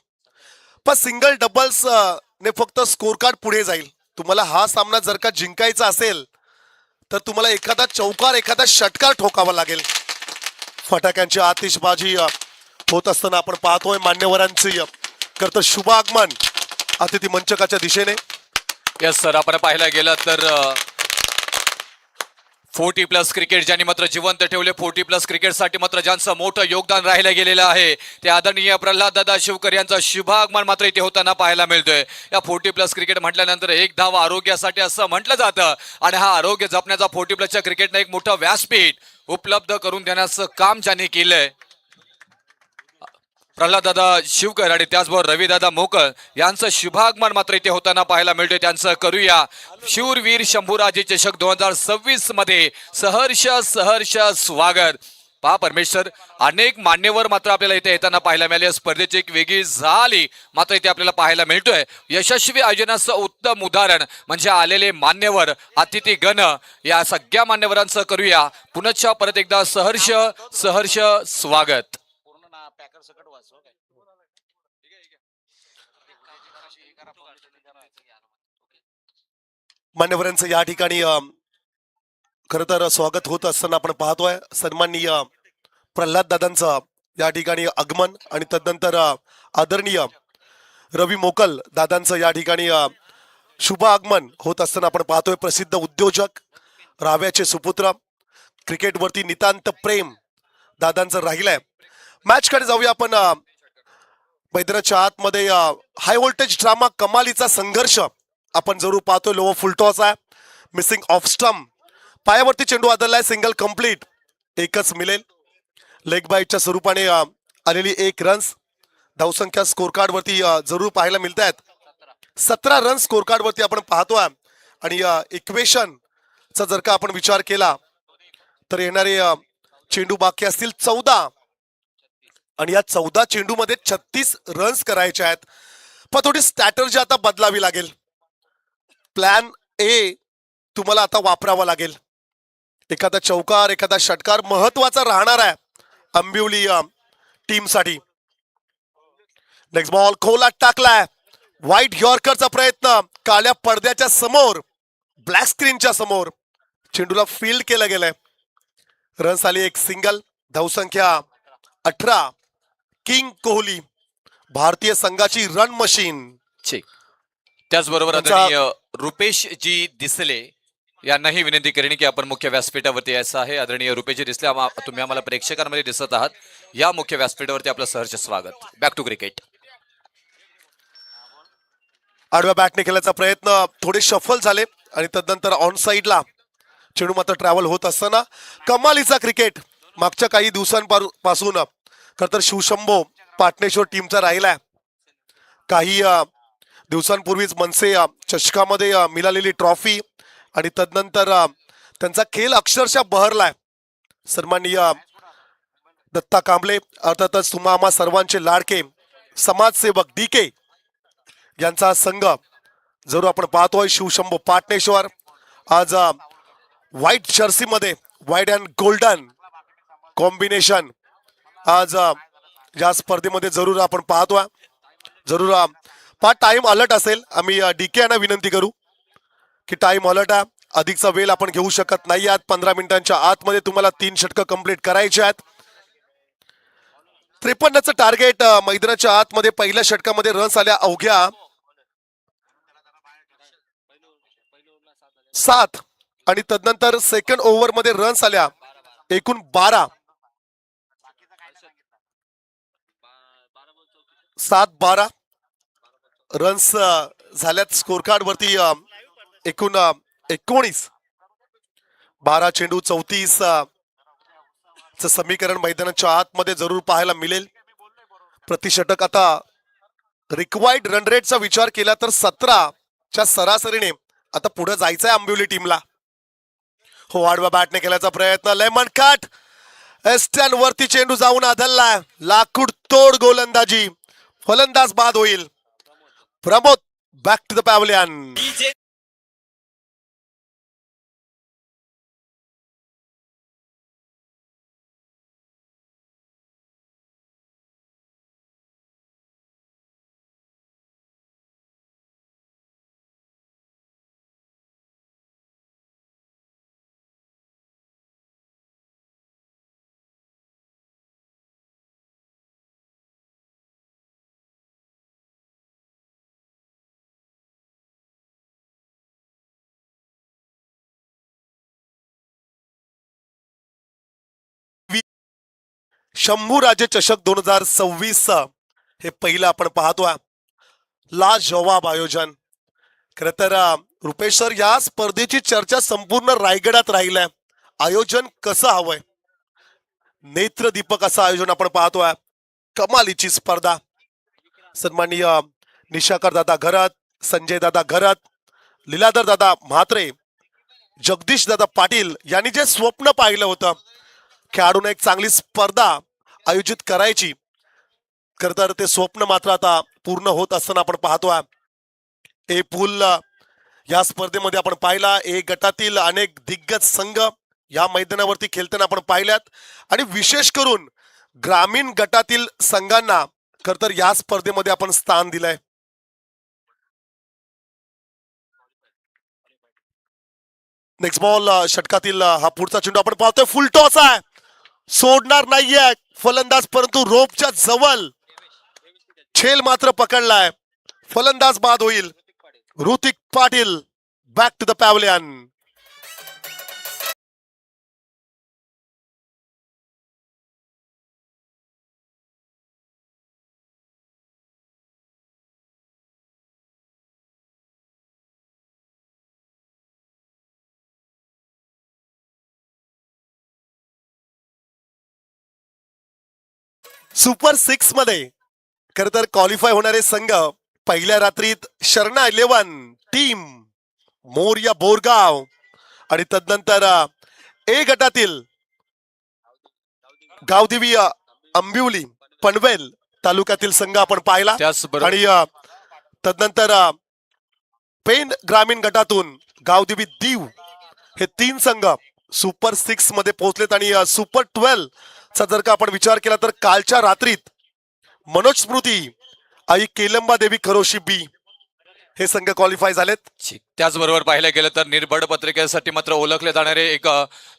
S3: पण सिंगल डबल्स ने फक्त स्कोर कार्ड पुढे जाईल. तुम्हाला हा सामना जर का जिंकायचा असेल तर तुम्हाला एखादा चौकार एखादा षटकार ठोकावा लागेल. फटाक्यांची आतिषबाजी होत असताना आपण पाहतोय मान्यवरांची करतं शुभ आगमन अतिथी मंचकाच्या दिशेने.
S1: यस सर, आपण पाहायला गेलं तर 40+ क्रिकेट ज्यांनी मात्र जिवंत ठेवले. 40+ क्रिकेटसाठी मात्र ज्यांचं मोठं योगदान राहिलं गेलेलं आहे ते आदरणीय प्रल्हाद दादा शिवकर यांचा शुभागमन मात्र इथे होताना पाहायला मिळतोय. या 40+ क्रिकेट म्हटल्यानंतर एक धाव आरोग्यासाठी असं म्हटलं जातं आणि हा आरोग्य जपण्याचा 40+च्या क्रिकेटनं एक मोठं व्यासपीठ उपलब्ध करून देण्याचं काम ज्यांनी केलंय प्रल्हाद दादा शिवकर आणि त्याचबरोबर रविदादा मोकळ यांचं शुभागमन मात्र इथे होताना पाहायला मिळतोय. त्यांचं करूया शूरवीर शंभूराजे चषक 2026 मध्ये सहर्ष स्वागत. पहा परमेश्वर, अनेक मान्यवर मात्र आपल्याला इथे येताना पाहायला मिळाले. स्पर्धेची एक वेगळी झाली मात्र इथे आपल्याला पाहायला मिळतोय. यशस्वी आयोजनाचं उत्तम उदाहरण म्हणजे आलेले मान्यवर, अतिथी गण, या सगळ्या मान्यवरांचं करूया पुनश्च परत एकदा सहर्ष स्वागत.
S3: मान्यवरांचं या ठिकाणी खरं तर स्वागत होत असताना आपण पाहतोय सन्माननीय प्रल्हाद दादांचं या ठिकाणी आगमन आणि तदनंतर आदरणीय रवी मोकल दादांचं या ठिकाणी शुभ आगमन होत असताना आपण पाहतोय. प्रसिद्ध उद्योजक, राव्याचे सुपुत्र, क्रिकेटवरती नितांत प्रेम दादांचं राहिलंय. मॅचकडे जाऊया आपण. मैदानाच्या आतमध्ये हाय व्होल्टेज ड्रामा, कमालीचा संघर्ष आपण जरूर पाहतोय. लो फुलटॉस आहे, मिसिंग ऑफ स्टंप, पायावरती चेंडू आदळलाय, सिंगल कंप्लीट, एकच मिळेल. लेग बाईटच्या स्वरूपाने आलेली 1 रन्स. धावसंख्या स्कोर कार्ड वरती जरूर पाहायला मिळत आहेत. 17 रन स्कोर कार्ड वरती आपण पाहतोय. आणि इक्वेशन चा जर का आपण विचार केला तर येणारे चेंडू बाकी असतील 14 आणि या 14 चेंडू मध्ये 36 रन्स करायचे आहेत. पण थोडी स्ट्रॅटर्जी आता बदलावी लागेल. प्लॅन ए तुम्हाला आता वापरावा लागेल. एखादा चौकार, एखादा षटकार महत्वाचा राहणार आहे आंबिवली टीम साठी. नेक्स्ट बॉल खोलात टाकलाय, व्हाईट यॉर्करचा प्रयत्न, काळ्या पडद्याच्या समोर, ब्लॅक स्क्रीनच्या समोर चेंडूला फील्ड केलं गेलंय. रन्स आली 1 सिंगल. धावसंख्या 18. किंग कोहली भारतीय संघाची रन मशीन.
S1: त्याचबरोबर
S3: त्यांचा-
S1: आदरणीय रुपेश जी दिसले यांनाही विनंती करेन की आपण मुख्य व्यासपीठावरती यायचं आहे. आदरणीय रुपेश दिसले, तुम्ही आम्हाला प्रेक्षकांमध्ये दिसत आहात. या मुख्य व्यासपीठावरती आपलं सहर्ष स्वागत. Back to cricket.
S3: आडव्या बॅटने खेळण्याचा प्रयत्न, थोडे शफल झाले आणि तदनंतर ऑन साइडला चेंडू मात्र ट्रॅव्हल होत असताना कमालीचा क्रिकेट मागच्या काही दिवसांपासून खरं तर शिवशंभो पाटणेश्वर टीमचा राहिलाय. काही दिवसांपूर्वीच मनसे चषकामध्ये मिळालेली ट्रॉफी आणि तदनंतर त्यांचा खेळ अक्षरशः बहरलाय. सन्माननीय दत्ता कांबळे, अर्थातच तुम्हा आम्हा सर्वांचे लाडके समाजसेवक DK यांचा संघ जरूर आपण पाहतोय. शिवशंभो पाटणेश्वर आज व्हाईट जर्सी मध्ये, व्हाईट अँड गोल्डन कॉम्बिनेशन आज या स्पर्धेमध्ये जरूर आपण पाहतोय. जरूर टाइम अलर्ट असेल. आम्ही DK यांना विनंती करू की टाइम अलर्ट आहे, अधिकचा वेळ आपण घेऊ शकत नाही आहात. 15 मिनिटांच्या आतमध्ये तुम्हाला 3 षटकं कंप्लीट करायचे आहेत. 53चं टार्गेट. मैदानाच्या आतमध्ये पहिल्या षटकामध्ये रन्स आल्या अवघ्या 7 आणि तदनंतर सेकंड ओव्हर मध्ये रन्स आल्या एकूण 12. 7-12 रन्स झाल्यात स्कोर कार्ड वरती. एकूण 19. 12 चेंडू 34 च समीकरण मैदानाच्या आतमध्ये जरूर पाहायला मिळेल. प्रतिषटक आता रिक्वायर्ड रन रेटचा विचार केला तर 17च्या सरासरीने आता पुढे जायचंय आंबिवली टीमला. हो, आडव्या बॅटने केल्याचा प्रयत्न, लेमन कट, एस्टन वरती चेंडू जाऊन आदळलाय. लाकूड तोड गोलंदाजी, फलंदाज बाद होईल. Pramod back to the pavilion. Shambhuraje चषक 2026 हे पहिलं आपण पाहतोय. लाजवाब आयोजन. खरं तर रुपेश सर, या स्पर्धेची चर्चा संपूर्ण रायगडात राहिलंय. आयोजन कसं हवंय, नेत्रदीपक असं आयोजन आपण पाहतोय. कमालीची स्पर्धा. सन्माननीय निशाकर दादा घरत, संजय दादा घरत, लीलाधर दादा म्हात्रे, जगदीश दादा पाटील यांनी जे स्वप्न पाहिलं होतं खेळाडूंना एक चांगली स्पर्धा आयोजित करायची, खरं तर ते स्वप्न मात्र आता पूर्ण होत असताना आपण पाहतोय. ए पूल या स्पर्धेमध्ये आपण पाहिला. ए गटातील अनेक दिग्गज संघ या मैदानावरती खेळताना आपण पाहिल्यात आणि विशेष करून ग्रामीण गटातील संघांना खरं तर या स्पर्धेमध्ये आपण स्थान दिलंय. नेक्स्ट बॉल षटकातील हा पुढचा चेंडू आपण पाहतोय फुल टॉस आहे, सोडणार नाहीये फलंदाज, परंतु रोपच्या जवळ छेल मात्र पकडलाय, फलंदाज बाद होईल. Ritik Patil back to the pavilion. Super 6 मध्ये खर तर क्वालिफाय होणारे संघ पहिल्या रात्रीत शरणा 11 टीम मोरया बोरगाव आणि तदनंतर ए गटातील गावदेवी अंबिवली पनवेल तालुक्यातील संघ आपण पाहिला.
S1: त्याचबरोबर
S3: आणि तदनंतर पेन ग्रामीण गटातून गावदेवी दीव हे 3 संघ सुपर 6 मध्ये पोहोचलेत. आणि सुपर 12 चा जर का आपण विचार केला तर कालच्या रात्रीत मनोज स्मृती आई केलंबा देवी खरोशी बी हे संघ क्वालिफाय झालेत.
S1: त्याचबरोबर पाहिलं गेलं तर निर्भड पत्रिकेसाठी मात्र ओळखले जाणारे एक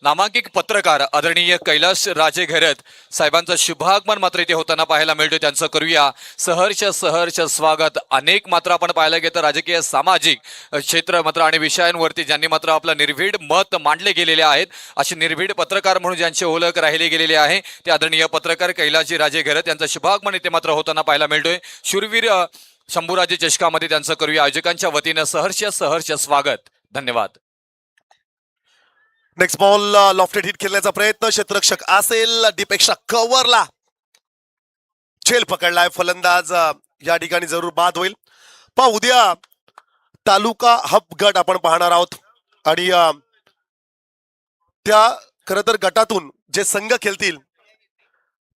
S1: नामांकित पत्रकार आदरणीय कैलास राजे घरत साहेबांचं शुभागमन मात्र इथे होताना पाहायला मिळतोय. त्यांचं करूया सहर्ष सहर्ष स्वागत. अनेक मात्र आपण पाहायला गेलं तर राजकीय सामाजिक क्षेत्र मात्र आणि विषयांवरती ज्यांनी मात्र आपलं निर्भीड मत मांडले गेलेले आहेत, असे निर्भीड पत्रकार म्हणून ज्यांची ओळख राहिली गेलेली आहे ते आदरणीय पत्रकार कैलासजी राजे घरत यांचं शुभागमन इथे मात्र होताना पाहायला मिळतोय. शूरवीर शंभूराजे चषकामध्ये त्यांचं करूया आयोजकांच्या वतीनं सहर्ष सहर्ष स्वागत. धन्यवाद.
S3: नेक्स्ट बॉल लॉफ्टेड हिट खेळण्याचा प्रयत्न, क्षेत्ररक्षक असेल डीपेक्षा कव्हरला छेल पकडलाय, फलंदाज या ठिकाणी जरूर बाद होईल. उद्या तालुका हब गट आपण पाहणार आहोत आणि त्या खरं तर गटातून जे संघ खेळतील,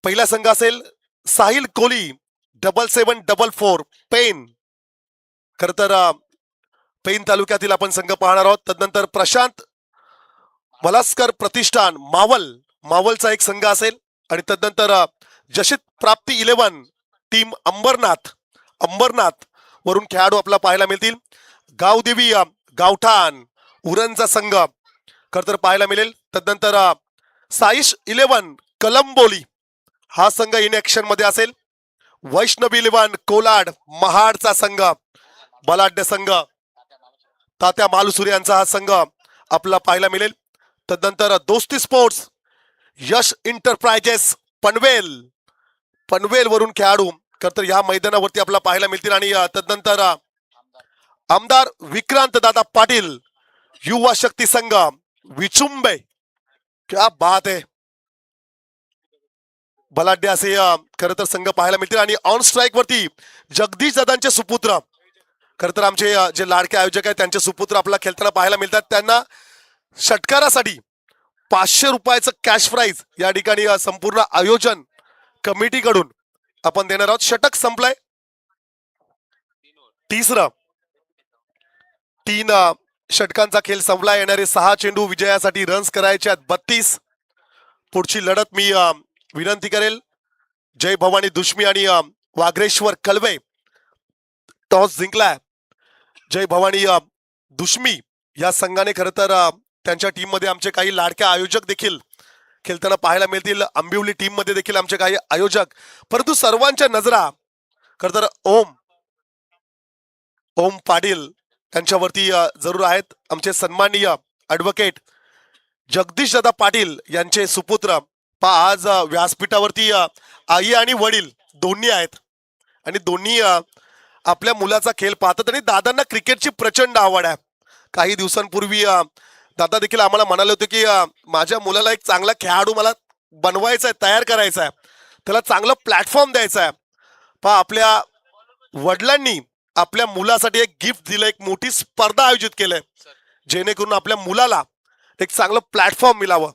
S3: पहिला संघ असेल साहिल कोली 7744 पेन, खर तर पेन तालुक्यातील आपण संघ पाहणार आहोत. तदनंतर प्रशांत मलास्कर प्रतिष्ठान मावलचा एक संघ असेल आणि तदनंतर जशीत प्राप्ती 11 टीम अंबरनाथ वरून खेळाडू आपला पाहायला मिळतील. गावदेवी गावठाण उरणचा संघ खर तर पाहायला मिळेल. तदनंतर साईश 11 कलंबोली हा संघ इन ऍक्शन मध्ये असेल. वैष्णवी 11 कोलाड महाडचा संघ बलाढ्य संघ तात्या मालुसुरे यांचा हा संघ आपला पाहायला मिळेल. तदनंतर दोस्ती स्पोर्ट्स यश इंटरप्राइजेस पनवेल वरून खेळाडू खर तर या मैदानावरती आपला पाहायला मिळतील. आणि तदनंतर आमदार विक्रांत दादा पाटील युवा शक्ती संघ विचुंबे, क्या बात आहे, बलाढ्य असे खरं तर संघ पाहायला मिळतील. आणि ऑन स्ट्राईक वरती जगदीश दादांचे सुपुत्र खरं तर आमचे जे लाडके आयोजक आहेत त्यांचे सुपुत्र आपला खेळताना पाहायला मिळतात. त्यांना षटकारासाठी 500 रुपयाचं कॅश प्राइज या ठिकाणी संपूर्ण आयोजन कमिटीकडून आपण देणार आहोत. षटक संपलाय, तिसरं 3 षटकांचा खेळ संपला. येणारे 6 चेंडू विजयासाठी रन्स करायचे आहेत 32. पुढची लढत मी विनंती करेल जय भवानी दुश्मी आणि वाघरेश्वर कलवे. टॉस जिंकलाय जय भवानी दुश्मी या संघाने. खरं तर त्यांच्या टीम मध्ये आमचे काही लाडके आयोजक देखील खेळताना पाहायला मिळतील. अंबिवली टीम मध्ये देखील आमचे काही आयोजक, परंतु सर्वांच्या नजरा खरं तर ओम पाटील यांच्यावरती जरूर आहेत. आमचे सन्माननीय ऍडव्होकेट जगदीश दादा पाटील यांचे सुपुत्र आज व्यासपीठावरती आई आणि वडील दोन्ही आहेत आणि दोन्ही आपल्या मुलाचा खेळ पाहतात. आणि दादांना क्रिकेटची प्रचंड आवड आहे. काही दिवसांपूर्वी दादा देखील आम्हाला म्हणाले होते की माझ्या मुलाला एक चांगला खेळाडू मला बनवायचा आहे, तयार करायचा आहे, त्याला चांगला प्लॅटफॉर्म द्यायचा आहे. आपल्या वडिलांनी आपल्या मुलासाठी एक गिफ्ट दिलं, एक मोठी स्पर्धा आयोजित केलंय जेणेकरून आपल्या मुलाला एक चांगलं प्लॅटफॉर्म मिळावं.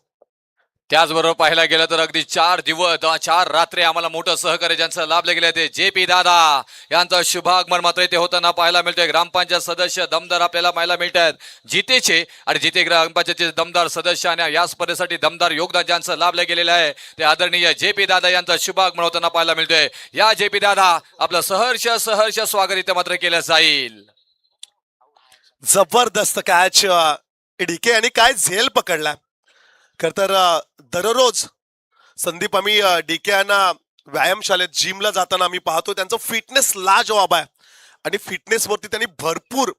S1: त्याचबरोबर पाहायला गेलं तर अगदी 4 दिवस 4 रात्री आम्हाला मोठं सहकार्य ज्यांचं लाभले गेले ते JP दादा यांचं शुभागमन मात्र इथे होताना पाहायला मिळतोय. ग्रामपंचायत सदस्य दमदार आपल्याला पाहायला मिळत आहेत जितेचे आणि जिते ग्रामपंचायतचे दमदार सदस्य आणि या स्पर्धेसाठी दमदार योगदान ज्यांचं लाभले गेलेलं आहे ते आदरणीय JP दादा यांचं शुभागमन होताना पाहायला मिळतोय. या JP दादा आपलं सहर्ष सहर्ष स्वागत इथे मात्र केलं जाईल.
S3: जबरदस्त कॅच डीके यांनी काय झेल पकडला. खर तर दररोज संदीप आम्ही डीके यांना व्यायामशाळेत जिमला जाताना आम्ही पाहतो त्यांचं फिटनेस लाजवाब आहे आणि फिटनेस वरती त्यांनी भरपूर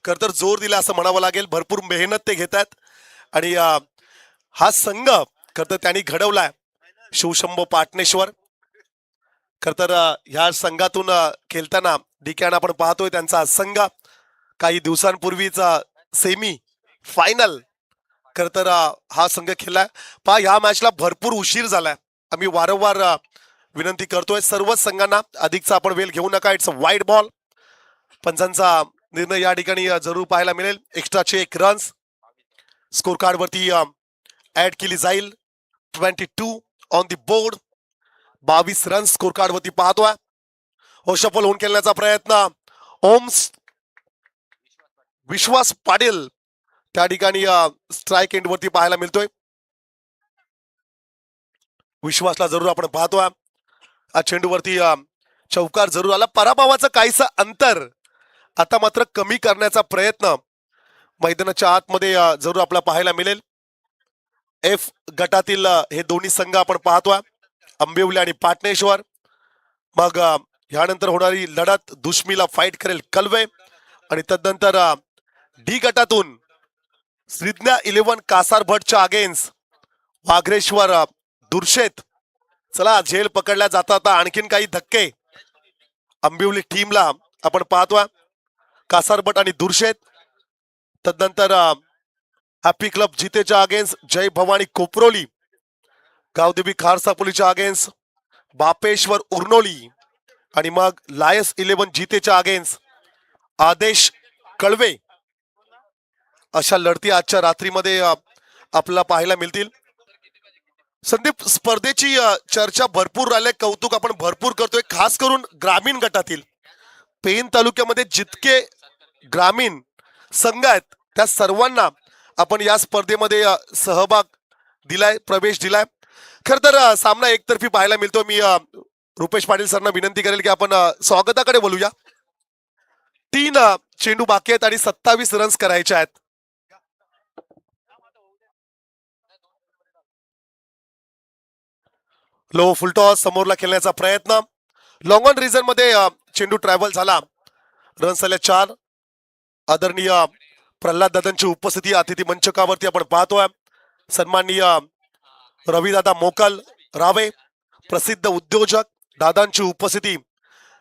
S3: खर तर जोर दिला असं म्हणावं लागेल. भरपूर मेहनत ते घेतात आणि हा संघ खर तर त्यांनी घडवलाय शिवशंभो पाटणेश्वर. खर तर ह्या संघातून खेळताना डीके आपण पाहतोय त्यांचा संघ काही दिवसांपूर्वीचा सेमी फायनल खर तर हा संघ खेळलाय. पहा ह्या मॅचला भरपूर उशीर झालाय. आम्ही वारंवार विनंती करतोय सर्वच संघांना अधिकचा आपण वेळ घेऊ नका. It's a wide ball. पंचांचा निर्णय या ठिकाणी जरूर पाहायला मिळेल. एक्स्ट्राचे 1 रन्स स्कोर कार्ड वरती ऍड केली जाईल. 22 on the board. 22 runs score card वरती पाहतोय. होशफल होऊन खेळण्याचा प्रयत्न ओम्स विश्वास पाटील त्या ठिकाणी स्ट्राईक एंड वरती पाहायला मिळतोय. विश्वासला जरूर आपण पाहतोय. चेंडूवरती चौकार जरूर आला. पराभवाचं काहीसं अंतर आता मात्र कमी करण्याचा प्रयत्न मैदानाच्या आतमध्ये जरूर आपला पाहायला मिळेल. एफ गटातील हे दोन्ही संघ आपण पाहतोय आंबिवली आणि पाटणेश्वर. मग ह्यानंतर होणारी लढत दुश्मीला फाईट करेल कलवे आणि तदनंतर डी गटातून श्रीज्ञा 11 कासार भटच्या अगेन्स्ट वाघरेश्वर दुर्शेत. चला झेल पकडल्या जातात. आणखीन काही धक्के आंबिवली टीमला आपण पाहतोय. कासारभट आणि दुर्शेत. तदनंतर हॅपी क्लब जितेच्या अगेन्स्ट जय भवानी कोपरोली. गावदेवी खारसापोलीच्या अगेन्स्ट बापेश्वर उर्नोली आणि मग लायस 11 जितेच्या अगेन्स्ट आदेश कळवे. अशा लढती आजच्या रात्रीमध्ये आपल्याला पाहायला मिळतील. संदीप स्पर्धेची चर्चा भरपूर राहिले. कौतुक आपण भरपूर करतोय खास करून ग्रामीण गटातील. पेन तालुक्यामध्ये जितके ग्रामीण संघ आहेत त्या सर्वांना आपण या स्पर्धेमध्ये सहभाग दिलाय, प्रवेश दिलाय. खर तर सामना एकतर्फी पाहायला मिळतो. मी रुपेश पाटील सरना विनंती करेल की आपण स्वागताकडे बोलूया. 3 चेंडू बाकी आहेत आणि 27 रन्स करायचे आहेत. लो फुलटॉस समोरला खेळण्याचा प्रयत्न. लॉंग ऑन रिझन मध्ये चेंडू ट्रॅव्हल झाला. रन्स आले 4. आदरणीय प्रल्हाद दादांची उपस्थिती अतिथी मंचकावरती आपण पाहतोय. सन्माननीय रविदादा मोकल रावे प्रसिद्ध उद्योजक दादांची उपस्थिती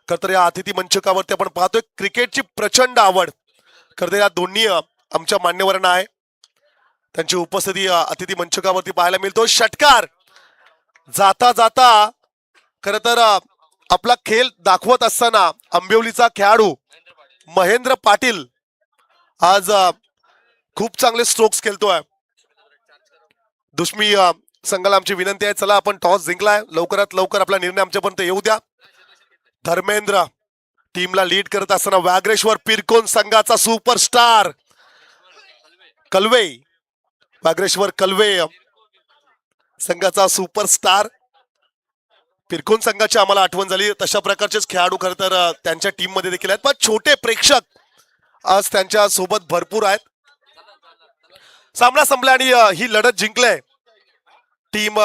S3: खरतर या अतिथी मंचकावरती आपण पाहतोय. क्रिकेटची प्रचंड आवड खरतर या दोन्ही आमच्या मान्यवरांना आहे. त्यांची उपस्थिती अतिथी मंचकावरती पाहायला मिळतो. षटकार जाता जाता खर तर आपला खेळ दाखवत असताना आंबिवलीचा खेळाडू महेंद्र पाटील आज खूप चांगले स्ट्रोक्स खेळतोय. दुश्मी संघाला आमची विनंती आहे, चला आपण टॉस जिंकलाय, लवकरात लवकर आपला निर्णय आमच्यापर्यंत येऊ द्या. धर्मेंद्र टीमला लीड करत असताना वाघरेश्वर पिरकोन संघाचा सुपरस्टार कलवे. वाघरेश्वर कलवे संघाचा सुपरस्टार. पिरकोन संघाची आम्हाला आठवण झाली. तशा प्रकारचेच खेळाडू खर तर त्यांच्या टीम मध्ये देखील आहेत. पण छोटे प्रेक्षक आज त्यांच्या सोबत भरपूर आहेत. सामना संपला आणि ही लढत जिंकले टीम